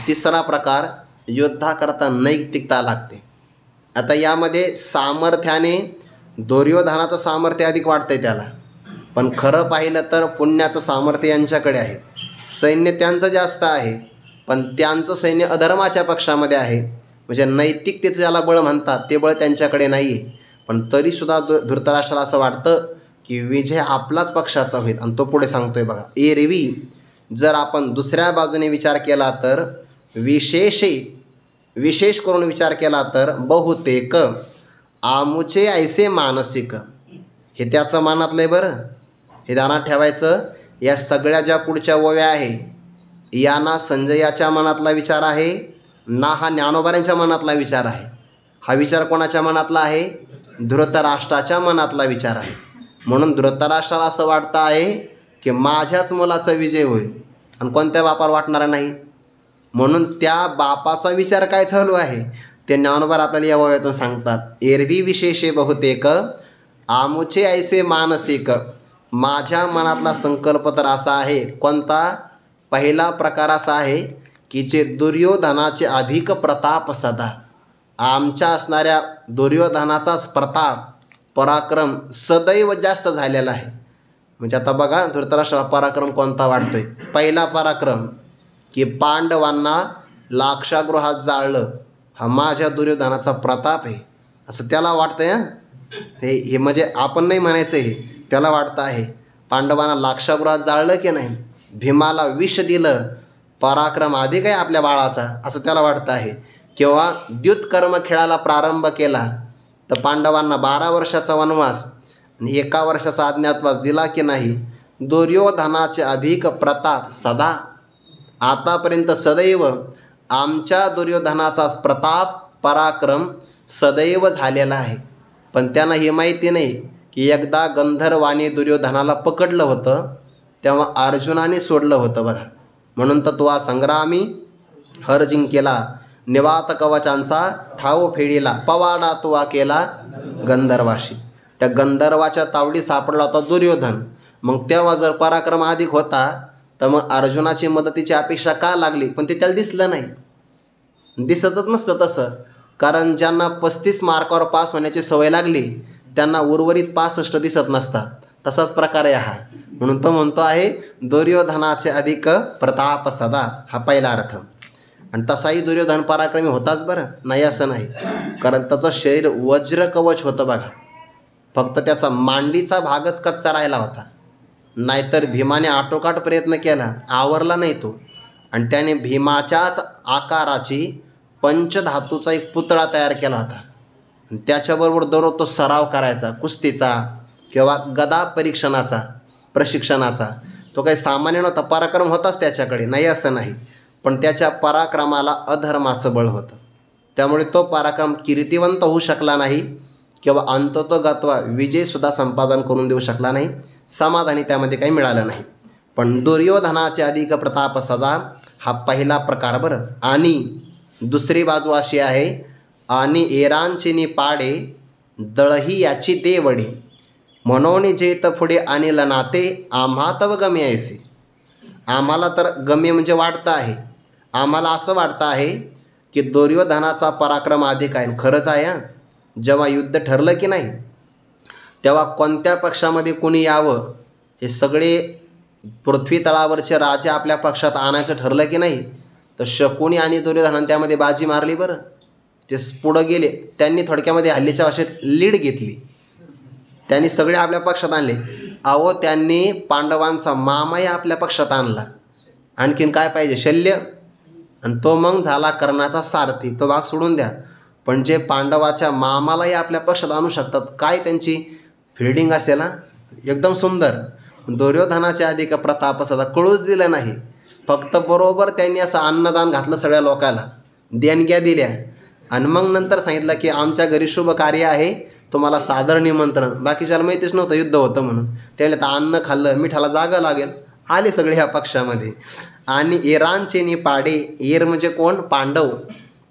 तिसरा प्रकार, युद्धाकरता नैतिकता लागते. आता यामध्ये सामर्थ्याने दुर्योधनाचं सामर्थ्य अधिक वाटतंय त्याला, पण खरं पाहिलं तर पुण्याचं सामर्थ्य यांच्याकडे आहे. सैन्य त्यांचं जास्त आहे, पण त्यांचं सैन्य अधर्माच्या पक्षामध्ये आहे. म्हणजे नैतिकतेचं ज्याला बळ म्हणतात ते बळ त्यांच्याकडे नाही आहे. पण तरीसुद्धा धृतराष्ट्राला असं वाटतं की विजय आपलाच पक्षाचा होईल. आणि तो पुढे सांगतोय बघा, एरवी जर आपण दुसऱ्या बाजूने विचार केला तर, विशेष करून विचार केला तर, बहुतेक आमुचे ऐसे मानसिक, हे त्याचं मनातलं आहे बरं. हे ध्यानात ठेवायचं. या सगळ्या ज्या पुढच्या ओव्या आहे या ना संजयाच्या मनातला विचार आहे, ना हा ज्ञानोबाऱ्यांच्या मनातला विचार आहे. हा विचार कोणाच्या मनातला आहे? धृतराष्ट्राच्या मनातला विचार आहे. म्हणून धृतराष्ट्राला असं वाटतं आहे की माझ्याच मुलाचा विजय होईल आणि कोणत्या बापाला वाटणारा नाही. म्हणून त्या बापाचा विचार काय चालू आहे ते ज्ञानोबा आपल्याला या ओव्यातून सांगतात. एरवी विशेषे बहुतेक आमुचे ऐसे मानसिक. माझ्या मनातला संकल्प तर असा आहे. कोणता? पहिला प्रकार असा आहे की जे दुर्योधनाचे अधिक प्रताप सदा. आमच्या असणाऱ्या दुर्योधनाचाच प्रताप पराक्रम सदैव जास्त झालेला आहे. म्हणजे आता बघा धृतराष्ट्राला पराक्रम कोणता वाटतोय? पहिला पराक्रम की पांडवांना लाक्षागृहात जाळलं, हा माझ्या दुर्योधनाचा प्रताप आहे असं त्याला वाटतंय. हे म्हणजे आपण नाही म्हणायचं, हे त्याला वाटतं आहे. पांडवांना लाक्षागृहात जाळलं की नाही, भीमाला विष दिलं, पराक्रम अधिक आहे आपल्या बाळाचा असं त्याला वाटतं आहे. किंवा द्युतकर्म खेळाला प्रारंभ केला तर पांडवांना 12 वर्षाचा वनवास आणि 1 वर्षाचा अज्ञातवास दिला की नाही. दुर्योधनाचे अधिक प्रताप सदा. आतापर्यंत सदैव आमच्या दुर्योधनाचाच प्रताप पराक्रम सदैव झालेला आहे. पण त्यांना हे माहिती नाही की एकदा गंधर्वाने दुर्योधनाला पकडलं होतं तेव्हा अर्जुनाने सोडलं होतं बघा. म्हणून तर तो संग्रामी हर जिंकेला, निवात कवचांचा ठाव फेडीला, पवाडा तुवा केला गंधर्वाशी. त्या गंधर्वाच्या तावडी सापडला होता दुर्योधन. मग तेव्हा जर पराक्रम अधिक होता तर मग अर्जुनाची मदतीची अपेक्षा का लागली? पण ते त्याला दिसलं नाही. दिसतच नसतं तसं, कारण ज्यांना 35 मार्कावर पास होण्याची सवय लागली त्यांना उर्वरित 65 दिसत नसतात. तसाच प्रकार आहे हा. म्हणून तो म्हणतो आहे दुर्योधनाचे अधिक प्रताप सदा, हा पहिला अर्थ. आणि तसाही दुर्योधन पराक्रमी होताच बरं, नाही असं नाही. कारण त्याचं शरीर वज्र कवच होतं बघा. फक्त त्याचा मांडीचा भागच कच्चा राहिला होता. नाहीतर भीमाने आटोकाट प्रयत्न केला, आवरला नाही तो. आणि त्याने भीमाच्याच आकाराची पंचधातूचा एक पुतळा तयार केला होता. आणि त्याच्याबरोबर दररोज तो सराव करायचा कुस्तीचा किंवा गदा प्रशिक्षणाचा. तो काही सामान्य नव्हता, पराक्रम होताच त्याच्याकडे, नाही असं नाही. पण त्याच्या पराक्रमाला अधर्माचं बळ होतं. त्यामुळे तो पराक्रम कीर्तिवंत होऊ शकला नाही किंवा अंततोगत्वा विजयसुद्धा संपादन करून देऊ शकला नाही. समाधानी त्यामध्ये काही मिळालं नाही. पण दुर्योधनाचे अधिक प्रताप सदा, हा पहिला प्रकार बरं. आणि दुसरी बाजू अशी आहे, आणि एरांचिनी पाडे दळही याची देवडी, म्हणून जेत पुढे अनिल नाते आम्हा तव गमे ऐसे. आम्हाला तर गमे म्हणजे वाटतं आहे. आम्हाला असं वाटतं आहे की दुर्योधनाचा पराक्रम अधिक आहे. खरंच आहे. जेव्हा युद्ध ठरलं की नाही तेव्हा कोणत्या पक्षामध्ये कोणी यावं, हे सगळे पृथ्वी तळावरचे राजे आपल्या पक्षात आणायचं ठरलं की नाही, तर शकुनी आणि दुर्योधनाने त्यामध्ये बाजी मारली बरं. ते पुढं गेले, त्यांनी थोडक्यामध्ये हल्लीच्या भाषेत लीड घेतली. त्यांनी सगळे आपल्या पक्षात आणले. अहो, त्यांनी पांडवांचा मामाही आपल्या पक्षात आणला. आणखीन काय पाहिजे? शल्य. आणि तो मग झाला कर्णाचा सारथी. तो भाग सोडून द्या, पण जे पांडवाच्या मामालाही आपल्या पक्षात आणू शकतात, काय त्यांची फिल्डिंग असेल ना, एकदम सुंदर. दुर्योधनाचे अधिक प्रताप सदा, कळूच दिलं नाही. फक्त बरोबर त्यांनी असं अन्नदान घातलं सगळ्या लोकांना, देणग्या दिल्या आणि मग नंतर सांगितलं की आमच्या घरी शुभ कार्य आहे, तुम्हाला सादर निमंत्रण. बाकीच्याला माहितीच नव्हतं युद्ध होतं म्हणून. त्याला तर अन्न खाल्लं, मिठाला जागा लागेल, आले सगळे ह्या पक्षामध्ये. आणि एरांचेनी पाडे, एर म्हणजे कोण? पांडव.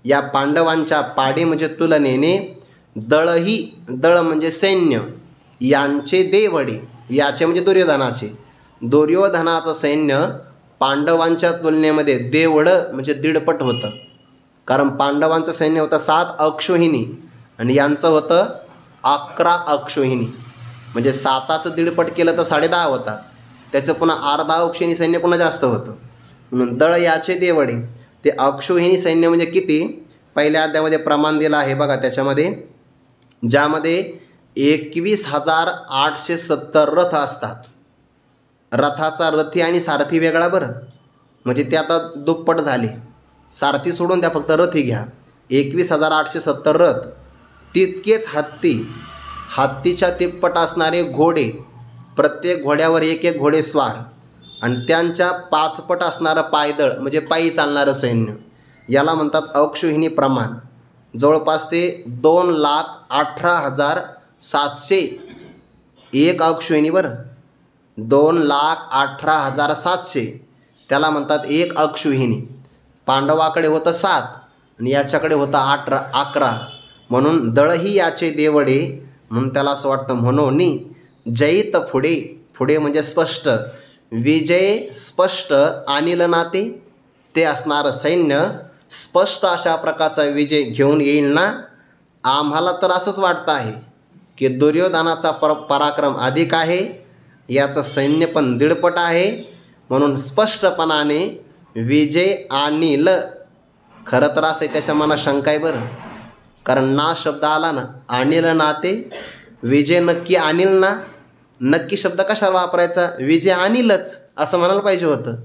या पांडवांच्या पाडे म्हणजे तुलनेने दळही, दळ म्हणजे सैन्य, यांचे देवडे, याचे म्हणजे दुर्योधनाचे. दुर्योधनाचं सैन्य पांडवांच्या तुलनेमध्ये देवडं म्हणजे दीडपट होतं. कारण पांडवांचं सैन्य होतं 7 अक्षोहिणी आणि यांचं होतं 11 अक्षोहिणी. म्हणजे 7चं दीडपट केलं तर 10.5 होतात. त्याचं पुन्हा अर्धा अक्षोहिणी सैन्य पुन्हा जास्त होतं. म्हणून दळ याचे देवडे. ते अक्षोहिणी सैन्य म्हणजे किती? पहिल्या अध्यायामध्ये प्रमाण दिलं आहे बघा. त्याच्यामध्ये ज्यामध्ये 21,870 रथ असतात. रथाचा रथी आणि सारथी वेगळा बरं, म्हणजे ते आता दुप्पट झाले. सारथी सोडून द्या, फक्त रथी घ्या. 21,870 रथ, तितकेच हत्ती, हत्तीच्या तिप्पट असणारे घोडे, प्रत्येक घोड्यावर एक एक घोडेस्वार आणि त्यांच्या 5 पट असणारं पायदळ म्हणजे पायी चालणारं सैन्य. याला म्हणतात अक्षोहिणी प्रमाण. जवळपास ते 2,18,700 एक अक्षोहिणी बरं, 2,18,700 त्याला म्हणतात एक अक्षोहिणी. पांडवाकडे होतं 7 आणि याच्याकडे होतं 11. म्हणून दळही याचे देवडे, म्हणून त्याला असं वाटतं म्हणून जैत पुढे, पुढे म्हणजे स्पष्ट, विजय स्पष्ट आणील नाते, ते असणारं सैन्य स्पष्ट अशा प्रकारचा विजय घेऊन येईल ना. आम्हाला तर असंच वाटतं आहे की दुर्योधनाचा पराक्रम अधिक आहे, याचं सैन्य पण दीडपट आहे, म्हणून स्पष्टपणाने विजय आणील. खरं तर असं त्याच्या मनात शंका आहे बरं, कारण ना शब्द आला ना, आणील नाते, विजय नक्की आणील ना. नक्की शब्द कशाला वापरायचा, विजय आणीलच असं म्हणायला पाहिजे होतं,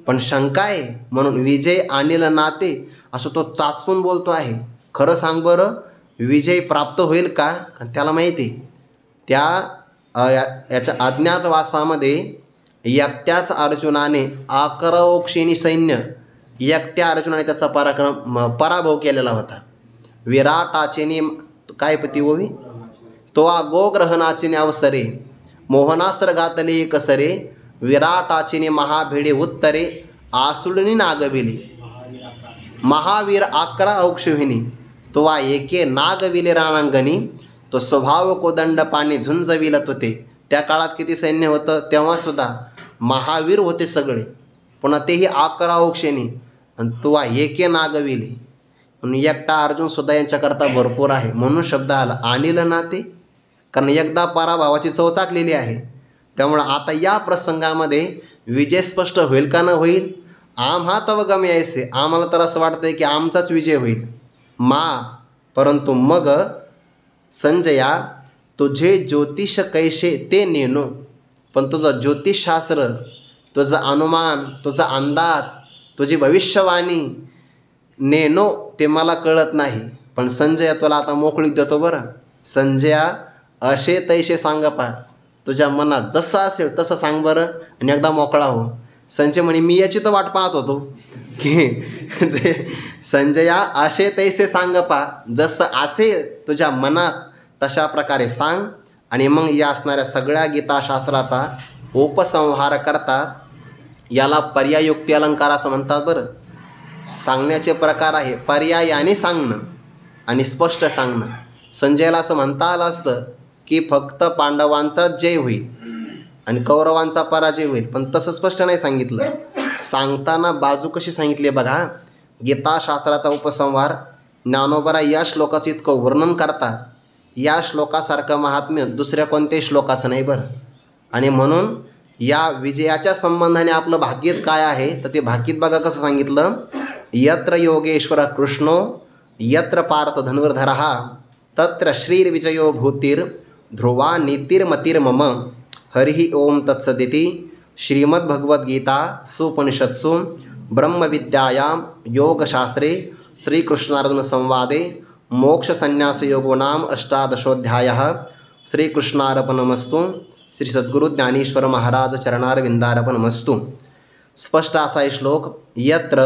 पण शंका आहे म्हणून विजय आणील नाते असं तो चाचपून बोलतो आहे. खरं सांग बरं, विजय प्राप्त होईल का. त्याला माहिती आहे याच्या अज्ञातवासामध्ये एकट्याच अर्जुनाने 11 अक्षोहिणी सैन्य, एकट्या अर्जुनाने त्याचा पराभव केलेला होता. विराटाचेने काय पती होवी तो गोग्रहणाचेने अवसरे, मोहनास्त्र घातले कसरे, विराटाचेने महाभिडे उत्तरे, आसुडनी नागविले. महावीर 11 अक्षोहिणी तो एके नागविले राणांगणी, तो स्वभाव कोदंड पाणी झुंजविल तुते. त्या काळात किती सैन्य होतं, तेव्हासुद्धा महावीर होते सगळे, पुन्हा तेही 11 अक्षोहिणी, आणि तो एके नागविले. म्हणून एकटा अर्जुनसुद्धा यांच्याकरता भरपूर आहे. म्हणून शब्द आला आणील नाते, कारण एकदा पराभवाची चव चाकलेली आहे. त्यामुळं आता या प्रसंगामध्ये विजय स्पष्ट होईल का न होईल. आम्हा तव गम यायचे, आम्हाला तर असं वाटतंय की आमचाच विजय होईल. परंतु मग संजया तुझे ज्योतिष कैसे ते नेनो. पण तुझं ज्योतिषशास्त्र, तुझं अनुमान, तुझा अंदाज, तुझी भविष्यवाणी नेनो ते मला कळत नाही. पण संजया तुला आता मोकळीक देतो बरं. संजया असे तैसे सांग पा, तुझ्या मनात जसं असेल तसं सांग बरं, आणि एकदा मोकळा हो. संजय म्हणे मी याची तर वाट पाहत होतो की संजया असे तैसे सांग पा, जसं असेल तुझ्या मनात तशा प्रकारे सांग. आणि मग या असणाऱ्या सगळ्या गीताशास्त्राचा उपसंहार करतात. याला पर्यायोक्ती अलंकार असं म्हणतात बरं. सांगण्याचे प्रकार आहे पर्यायाने सांगणं आणि स्पष्ट सांगणं. संजयला असं म्हणता आलं असतं की फक्त पांडवांचा जय होईल आणि कौरवांचा पराजय होईल, पण तसं स्पष्ट नाही सांगितलं. सांगताना बाजू कशी सांगितली बघा. गीताशास्त्राचा उपसंहार ज्ञानोबरा या श्लोकाचं इतकं वर्णन करतात, या श्लोकासारखं महात्म्य दुसऱ्या कोणत्याही श्लोकाचं नाही बरं. आणि म्हणून या विजयाच्या संबंधाने आपलं भाग्यत काय आहे तर ते भाग्यत बघा कसं सांगितलं. यत्र योगेश्वर कृष्णो यत्र पार्थ धनुर्धरः तत्र श्रीर्विजयो भूतीर ध्रुवा नीतिर्मतिर्मम. हरिः ओम तत्सदिति. श्रीमद्भगवद्गीता सुपनिषत्सु ब्रह्मविद्यायां योगशास्त्रे श्रीकृष्णार्जुनसंवादे मोक्षसंन्यासयोगो नाम 18. श्रीकृष्णार्पणमस्तु. श्री सद्गुरु ज्ञानेश्वर महाराज चरणारविंदार्पणमस्तु. स्पष्ट असा आहे श्लोक. यत्र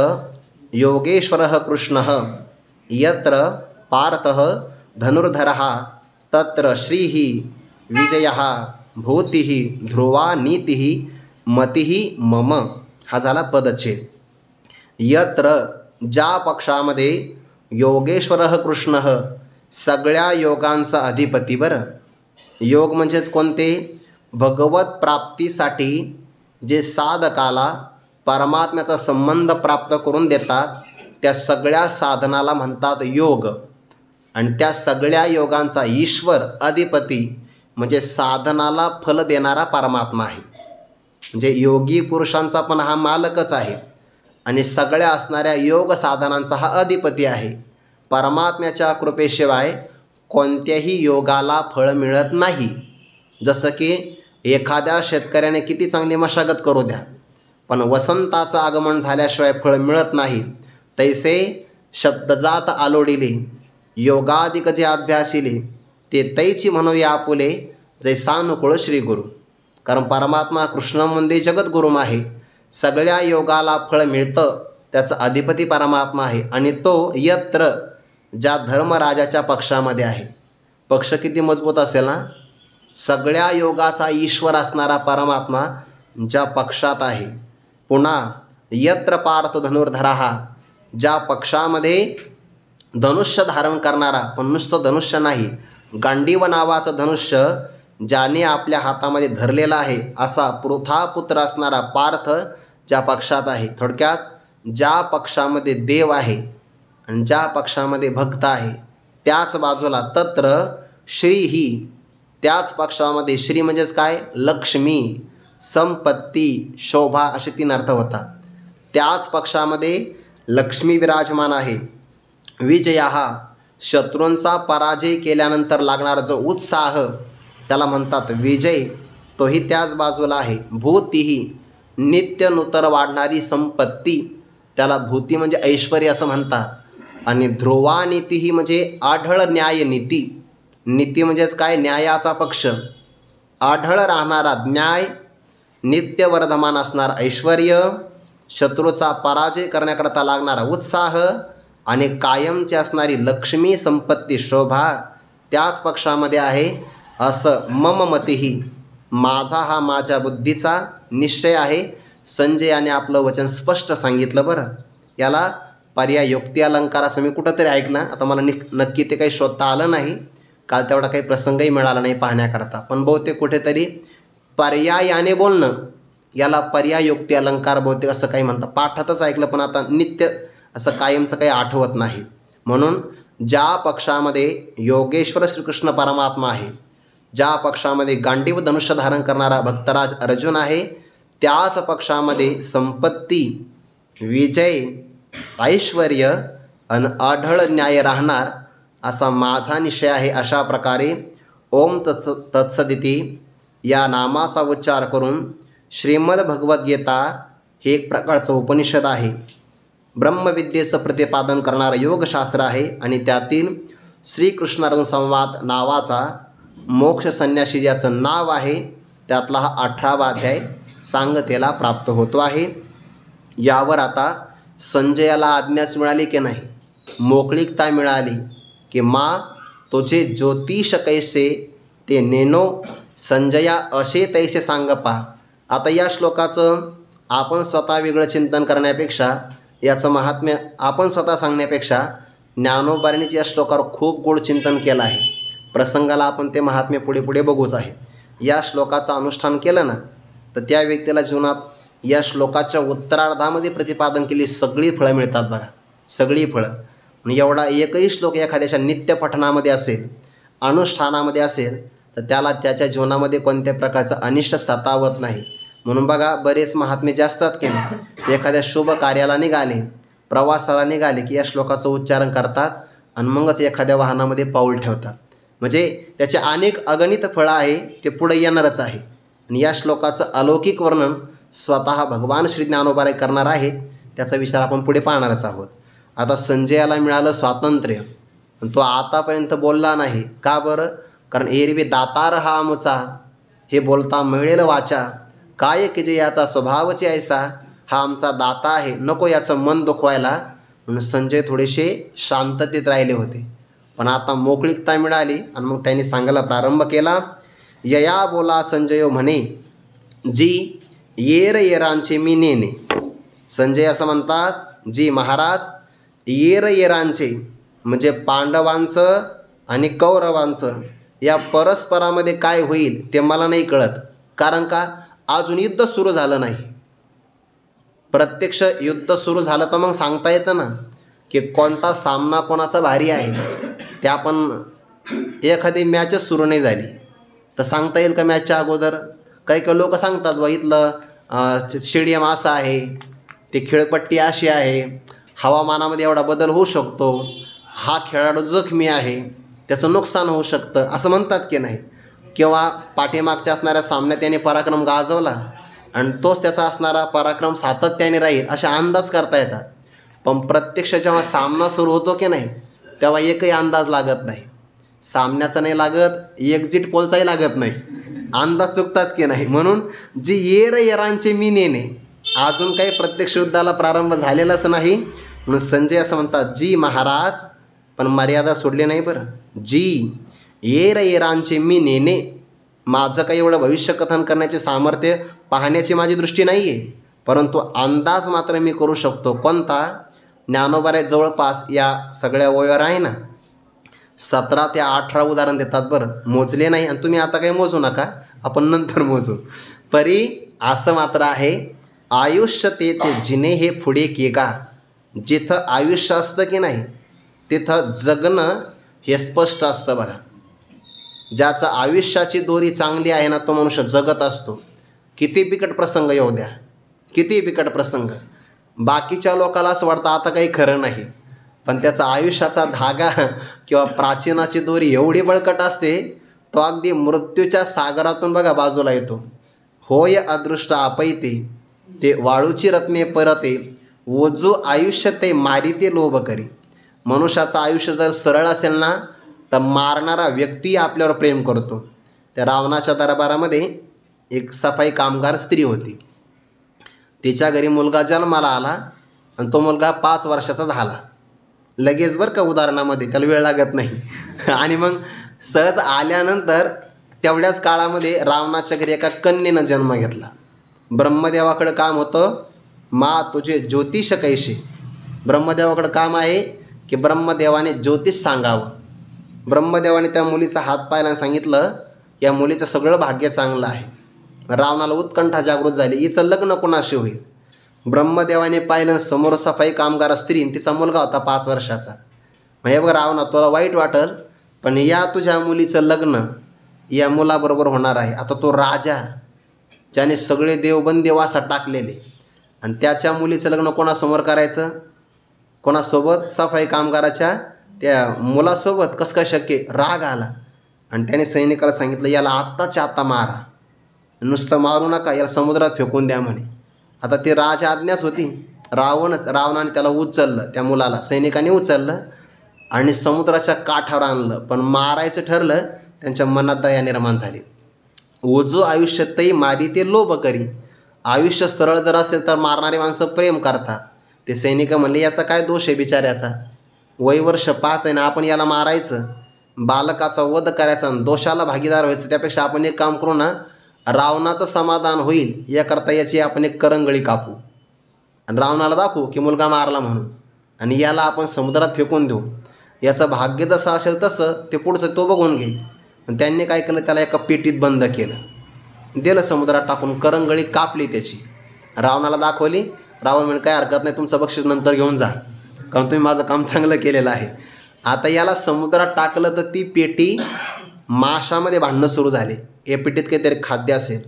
योगेश्वरः कृष्णः यत्र पार्थः धनुर्धरः तत्र श्रीः विजयः भूतिः ध्रुवा नीतिः मतिः मम. हा झाला पदच्छेद. यत्र ज्या पक्षामध्ये योगेश्वरः कृष्णः सगळ्या योगांचा अधिपती. बरं, योग म्हणजेच कोणते, भगवत प्राप्तीसाठी जे साधकाला परमात्म्याचा संबंध प्राप्त करून देतात त्या सगळ्या साधनाला म्हणतात योग. आणि त्या सगळ्या योगांचा ईश्वर अधिपती म्हणजे साधनाला फल देणारा परमात्मा आहे. म्हणजे योगी पुरुषांचा पण हा मालकच आहे आणि सगळ्या असणाऱ्या योग साधनांचा हा अधिपती आहे. परमात्म्याच्या कृपेशिवाय कोणत्याही योगाला फळ मिळत नाही. जसं की एखाद्या शेतकऱ्याने किती चांगली मशागत करू द्या, पण वसंताचं आगमन झाल्याशिवाय फळ मिळत नाही. तैसे शब्दजात आलोडिले योगादिक जे अभ्यासिले ते तैची म्हणूया आपुले जैसानुकूळ श्री गुरु. कारण परमात्मा कृष्ण म्हणजे जगद्गुरुम आहे. सगळ्या योगाला फळ मिळतं त्याचा अधिपती परमात्मा आहे. आणि तो यत्र ज्या धर्मराजाच्या पक्षामध्ये आहे. पक्ष किती मजबूत असेल ना, सगळ्या योगाचा ईश्वर असणारा परमात्मा ज्या पक्षात आहे. पुन्हा यत्र पार्थ धनुर्धराहा, ज्या पक्षामध्ये धनुष्य धारण करणारा, पण नुसतं धनुष्य नाही, गांडीव नावाचं धनुष्य ज्याने आपल्या हातामध्ये धरलेला आहे, असा पृथापुत्र असणारा पार्थ ज्या पक्षात आहे. थोडक्यात ज्या पक्षामध्ये देव आहे आणि ज्या पक्षामध्ये भक्त आहे, त्याच बाजूला तत्र श्री ही, त्याच पक्षामध्ये श्री म्हणजेच काय, लक्ष्मी, संपत्ती, शोभा असे 3 अर्थ होतात. त्याच पक्षामध्ये लक्ष्मी विराजमान आहे. विजया, शत्रूंचा पराजय केल्यानंतर लागणारा जो उत्साह त्याला म्हणतात विजय, तोही त्याच बाजूला आहे. भूतीही, नित्य नूतन वाढणारी संपत्ती, त्याला भूती म्हणजे ऐश्वर्य असं म्हणतात. आणि ध्रुवानीतीही म्हणजे आढळ न्याय नीती. नीती म्हणजेच काय, न्यायाचा पक्ष, आढळ राहणारा न्याय, नित्य वर्धमान असणारा ऐश्वर्य, शत्रूचा पराजय करण्याकरता लागणारा उत्साह आणि कायमची असणारी लक्ष्मी, संपत्ती, शोभा त्याच पक्षामध्ये आहे. असं मम मतिही, माझा हा माझ्या बुद्धीचा निश्चय आहे. संजयाने आपलं वचन स्पष्ट सांगितलं. बरं, याला पर्याय युक्ती अलंकार असं मी कुठंतरी ऐकलं. आता मला नक्की ते काही शोधता आलं नाही, काल तेवढा काही प्रसंगही मिळाला नाही पाहण्याकरता. पण बहुतेक कुठेतरी पर्यायाने बोलणं, याला पर्याय युक्ती अलंकार बहुतेक असं काही म्हणतात. पाठातच ऐकलं, पण आता नित्य असं कायमचं काही आठवत नाही. म्हणून ज्या पक्षामध्ये योगेश्वर श्रीकृष्ण परमात्मा आहे, ज्या पक्षामध्ये गांडीव धनुष्य धारण करणारा भक्तराज अर्जुन आहे, त्याच पक्षामध्ये संपत्ती, विजय, ऐश्वर्य आणि आढळ न्याय राहणार असा माझा निश्चय आहे. अशा प्रकारे ओम तत्सदिती या नामाचा उच्चार करून श्रीमद भगवद्गीता हे एक प्रकारचं उपनिषद आहे. ब्रह्मविद्येचं प्रतिपादन करणारं योगशास्त्र आहे. आणि त्यातील श्रीकृष्णार्जुन संवाद नावाचा मोक्ष संन्यासी ज्याचं नाव आहे, त्यातला हा 18वा अध्याय सांगतेला प्राप्त होतो आहे. यावर आता संजयाला आज्ञाच मिळाली की नाही, मोकळीकता मिळाली की मा तुझे ज्योतिष कैसे ते नेनो संजया असे तैसे सांग पा. आता या श्लोकाचं आपण स्वतः वेगळं चिंतन करण्यापेक्षा, याचं महात्म्य आपण स्वतः सांगण्यापेक्षा ज्ञानोबांनीच या श्लोकावर खूप गोड चिंतन केलं आहे. प्रसंगाला आपण ते महात्म्य पुढे पुढे बघूच आहे. या श्लोकाचं अनुष्ठान केलं ना, तर त्या व्यक्तीला जीवनात या श्लोकाच्या उत्तरार्धामध्ये प्रतिपादन केली सगळी फळं मिळतात. बघा, सगळी फळं. आणि एवढा एकही श्लोक एखाद्याच्या नित्यपठणामध्ये असेल, अनुष्ठानामध्ये असेल, तर त्याला त्याच्या जीवनामध्ये कोणत्या प्रकारचं अनिष्ट सतावत नाही. म्हणून बघा, बरेच महात्मे जे असतात की नाही, एखाद्या शुभ कार्याला निघाले, प्रवासाला निघाले की या श्लोकाचं उच्चारण करतात आणि मगच एखाद्या वाहनामध्ये पाऊल ठेवतात. म्हणजे त्याचे अनेक अगणित फळं आहे, ते पुढे येणारच आहे. आणि या श्लोकाचं अलौकिक वर्णन स्वतः भगवान श्री ज्ञानोबा करणार आहेत. त्याचा विचार आपण पुढे पाहणारच आहोत. आता संजयाला मिळालं स्वातंत्र्य, तो आतापर्यंत बोलला नाही. का बरं? कारण एरवी दातार हा आमुचा, हे बोलता मिळेल वाचा, काय की जे याचा स्वभावचे ऐसा, हा आमचा दाता आहे, नको याचं मन दुखवायला. म्हणून संजय थोडेसे शांततेत राहिले होते. पण आता मोकळीकता मिळाली आणि मग त्यांनी सांगायला प्रारंभ केला. यया बोला संजयो म्हणे, जी येर येरांचे मी नेणे. संजय असं म्हणतात, जी महाराज येर येरांचे म्हणजे पांडवांचं आणि कौरवांचं या परस्परामध्ये काय होईल ते मला नाही कळत. कारण का, अजून युद्ध सुरू झालं नाही. प्रत्यक्ष युद्ध सुरू झालं तर मग सांगता येतं ना की कोणता सामना कोणाचा भारी आहे. ते आपण एखादी मॅचच सुरू नाही झाली तर सांगता येईल का मॅचच्या अगोदर? काही काही लोक सांगतात, बा इथलं स्टेडियम असं आहे, ते खेळपट्टी अशी आहे, हवामानामध्ये एवढा बदल होऊ शकतो, हा खेळाडू जखमी आहे, त्याचं नुकसान होऊ शकतं, असं म्हणतात की नाही. किंवा पाठीमागच्या असणाऱ्या सामन्यात त्याने पराक्रम गाजवला आणि तोच त्याचा असणारा पराक्रम सातत्याने राहील, असे अंदाज करता येतात. पण प्रत्यक्ष जेव्हा सामना सुरू होतो की नाही, तेव्हा एकही अंदाज लागत नाही. सामन्याचा नाही लागत, एक्झिट पोलचाही लागत नाही, अंदाज चुकतात की नाही. म्हणून जी येर येरांचे मी नेणे, अजून काही प्रत्यक्ष युद्धाला प्रारंभ झालेलाच नाही. म्हणून संजय असं म्हणतात, जी महाराज, पण मर्यादा सोडली नाही बरं. जी येर येरांचे मी नेणे, माझं काही एवढं भविष्यकथन करण्याचे सामर्थ्य पाहण्याची माझी दृष्टी नाही आहे, परंतु अंदाज मात्र मी करू शकतो. कोणता? ज्ञानोबा जवळपास या सगळ्या वयावर आहे ना 17 ते 18 उदाहरण देतात बरं, मोजले नाही. आणि तुम्ही आता काही मोजू नका, आपण नंतर मोजू. परी असं मात्र आहे, आयुष्य ते जिने हे पुढे केगा. जिथं आयुष्य असतं की नाही तिथं जगणं हे स्पष्ट असतं बघा. ज्याचं आयुष्याची दोरी चांगली आहे ना तो मनुष्य जगत असतो. किती बिकट प्रसंग येऊ द्या, किती बिकट प्रसंग. बाकीच्या लोकाला असं वाटतं आता काही खरं नाही, पण त्याचा आयुष्याचा धागा किंवा प्राचीनाची दोरी एवढी बळकट असते, तो अगदी मृत्यूच्या सागरातून बघा बाजूला येतो. होय अदृष्ट आपैते, ते वाळूची रत्ने परते, ओजो आयुष्य ते मारिते लोभ करी. मनुष्याचं आयुष्य जर सरळ असेल ना तर मारणारा व्यक्ती आपल्यावर प्रेम करतो. त्या रावणाच्या दरबारामध्ये एक सफाई कामगार स्त्री होती. तिच्या घरी मुलगा जन्माला आला आणि तो मुलगा 5 वर्षाचा झाला. लगेच बरं का उदाहरणामध्ये, त्याला वेळ लागत नाही. आणि मग सहज आल्यानंतर तेवढ्याच काळामध्ये रावणाच्या घरी एका कन्येनं जन्म घेतला. ब्रह्मदेवाकडं काम होतं, मा तुझे ज्योतिष कैसे. ब्रह्मदेवाकडं काम आहे की ब्रह्मदेवाने ज्योतिष सांगावं. ब्रह्मदेवाने त्या मुलीचा हात पाहिला आणि सांगितलं या मुलीचं सगळं भाग्य चांगलं आहे. रावणाला उत्कंठा जागृत झाली, हिचं लग्न कोणाशी होईल. ब्रह्मदेवाने पाहिलं समोर सफाई कामगार स्त्री, तिचा मुलगा होता 5 वर्षाचा. म्हणजे बघ रावणा, तुला वाईट वाटेल पण या तुझ्या मुलीचं लग्न या मुलाबरोबर होणार आहे. आता तो राजा ज्याने सगळे देवबंदी वासात टाकलेले आणि त्याच्या मुलीचं लग्न कोणासमोर करायचं, कोणासोबत? सफाई कामगाराच्या त्या मुलासोबत. कसं काय शक्य? राग आला आणि त्याने सैनिकाला सांगितलं याला आत्ताच्या आत्ता मारा, नुसतं मारू नका, याला समुद्रात फेकून द्या म्हणे. आता ती राज आज्ञाच होती. रावणाने त्याला उचललं, त्या मुलाला सैनिकांनी उचललं आणि समुद्राच्या काठावर आणलं. पण मारायचं ठरलं, त्यांच्या मनात दया निर्माण झाली. ओजो आयुष्य तै मारी ते लोभ करी. आयुष्य सरळ जर असेल तर मारणारी माणसं प्रेम करतात. ते सैनिक म्हणले याचा काय दोष आहे बिचाऱ्याचा, वय वर्ष 5 आहे ना, आपण याला मारायचं, बालकाचा वध करायचा आणि दोषाला भागीदार व्हायचं. त्यापेक्षा आपण एक काम करू ना, रावणाचं समाधान होईल याकरता याची आपण एक करंगळी कापू आणि रावणाला दाखवू की मुलगा मारला म्हणून, आणि याला आपण समुद्रात फेकून देऊ. याचं भाग्य जसं असेल तसं ते पुढचं तो बघून घेईल. आणि त्यांनी काय केलं, त्याला एका पेटीत बंद केलं, दिलं समुद्रात टाकून, करंगळी कापली त्याची, रावणाला दाखवली. रावण म्हणे काय हरकत नाही, तुमचं बक्षीस नंतर घेऊन जा, कारण तुम्ही माझं काम चांगलं केलेलं आहे. आता याला समुद्रात टाकलं तर ती पेटी माशामध्ये भांडणं सुरू झाले. या पेटीत काहीतरी खाद्य असेल.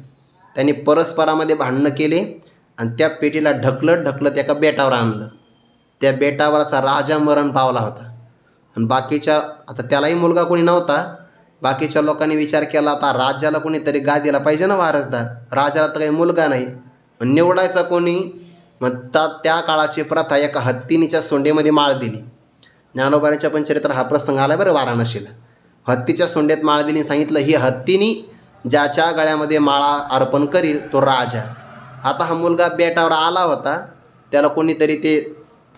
त्यांनी परस्परामध्ये भांडणं केले आणि त्या पेटीला ढकलत एका बेटावर आणलं. त्या बेटावर असा राजा मरण पावला होता. आणि बाकीच्या, आता त्यालाही मुलगा कोणी नव्हता. बाकीच्या लोकांनी विचार केला आता राजाला कोणीतरी गादीला पाहिजे ना वारसदार, राजाला तर काही मुलगा नाही, निवडायचा कोणी. मग त्या काळाची प्रथा, एका हत्तीनीच्या सोंडेमध्ये माळ दिली. ज्ञानोबांच्या पंचरित्रात हा प्रसंग आला बरं वाराणसीला. हत्तीच्या सोंड्यात माळ दिली, सांगितलं ही हत्तीनी ज्याच्या गळ्यामध्ये माळा अर्पण करील तो राजा. आता हा मुलगा बेटावर आला होता, त्याला कोणीतरी ते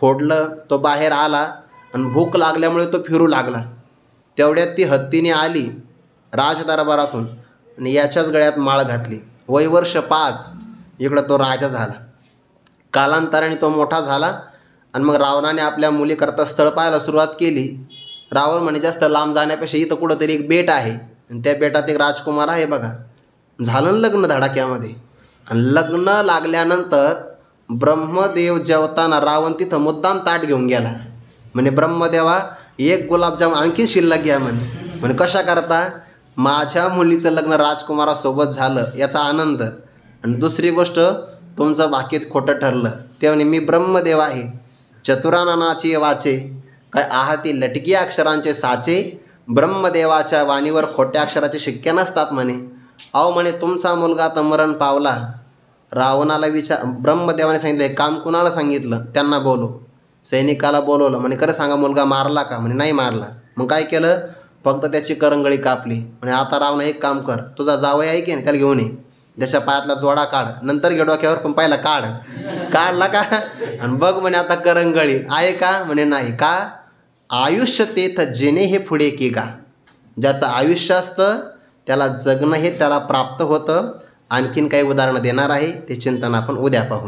फोडलं, तो बाहेर आला आणि भूक लागल्यामुळे तो फिरू लागला. तेवढ्यात ती हत्तीने आली राजदरबारातून आणि याच्याच गळ्यात माळ घातली. वय वर्ष 5, इकडं तो राजा झाला. कालांतराने तो मोठा झाला आणि मग रावणाने आपल्या मुलीकरता स्थळ पाहायला सुरुवात केली. रावण म्हणे जास्त लांब जाण्यापेक्षा इथं कुठंतरी एक बेट आहे आणि त्या बेटात एक राजकुमार आहे बघा. झालं लग्न धडाक्यामध्ये. आणि लग्न लागल्यानंतर ब्रह्मदेव जेवताना रावण तिथं मुद्दाम ताट घेऊन गेला. म्हणे ब्रह्मदेवा एक गुलाबजाम आणखी शिल्लक घ्या म्हणे. म्हणे कशा करता? माझ्या मुलीचं लग्न राजकुमारासोबत झालं याचा आनंद, आणि दुसरी गोष्ट तुमचं बाकीत खोटं ठरलं. ते म्हणे मी ब्रह्मदेव आहे, चतुराननाची वाचे, काय आहाती लटकी अक्षरांचे साचे, ब्रह्मदेवाच्या वाणीवर खोट्या अक्षराचे शिक्के नसतात म्हणे. अहो म्हणे तुमचा मुलगा तर मरण पावला. रावणाला ब्रह्मदेवाने सांगितलं काम कुणाला सांगितलं? त्यांना बोलव. सैनिकाला बोलवलं. म्हणे खरं सांगा मुलगा मारला का? म्हणे नाही मारला. मग काय केलं? फक्त त्याची करंगळी कापली. म्हणे आता रावणा एक काम कर, तुझा जावई आहे की नाही त्याला घेऊन ये, त्याच्या पायातला जोडा काढ, नंतर घे डोक्यावर, पण पहिला काढला का आणि बघ म्हणे आता करंगळी आहे का? म्हणे नाही. का? आयुष्य तेथ जेणे हे पुढे की गा. ज्याचं आयुष्य असतं त्याला जगणं हे त्याला प्राप्त होतं. आणखीन काही उदाहरणं देणार आहे, ते चिंतन आपण उद्या पाहू.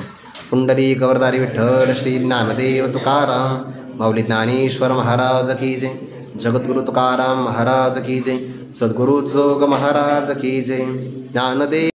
पुंडरी गौरदारी विठ्ठल श्री ज्ञानदेव तुकाराम माऊली ज्ञानेश्वर महाराज की जय. जगद्गुरु तुकाराम महाराज की जय. सद्गुरु जोग महाराज की जय. ज्ञानदेव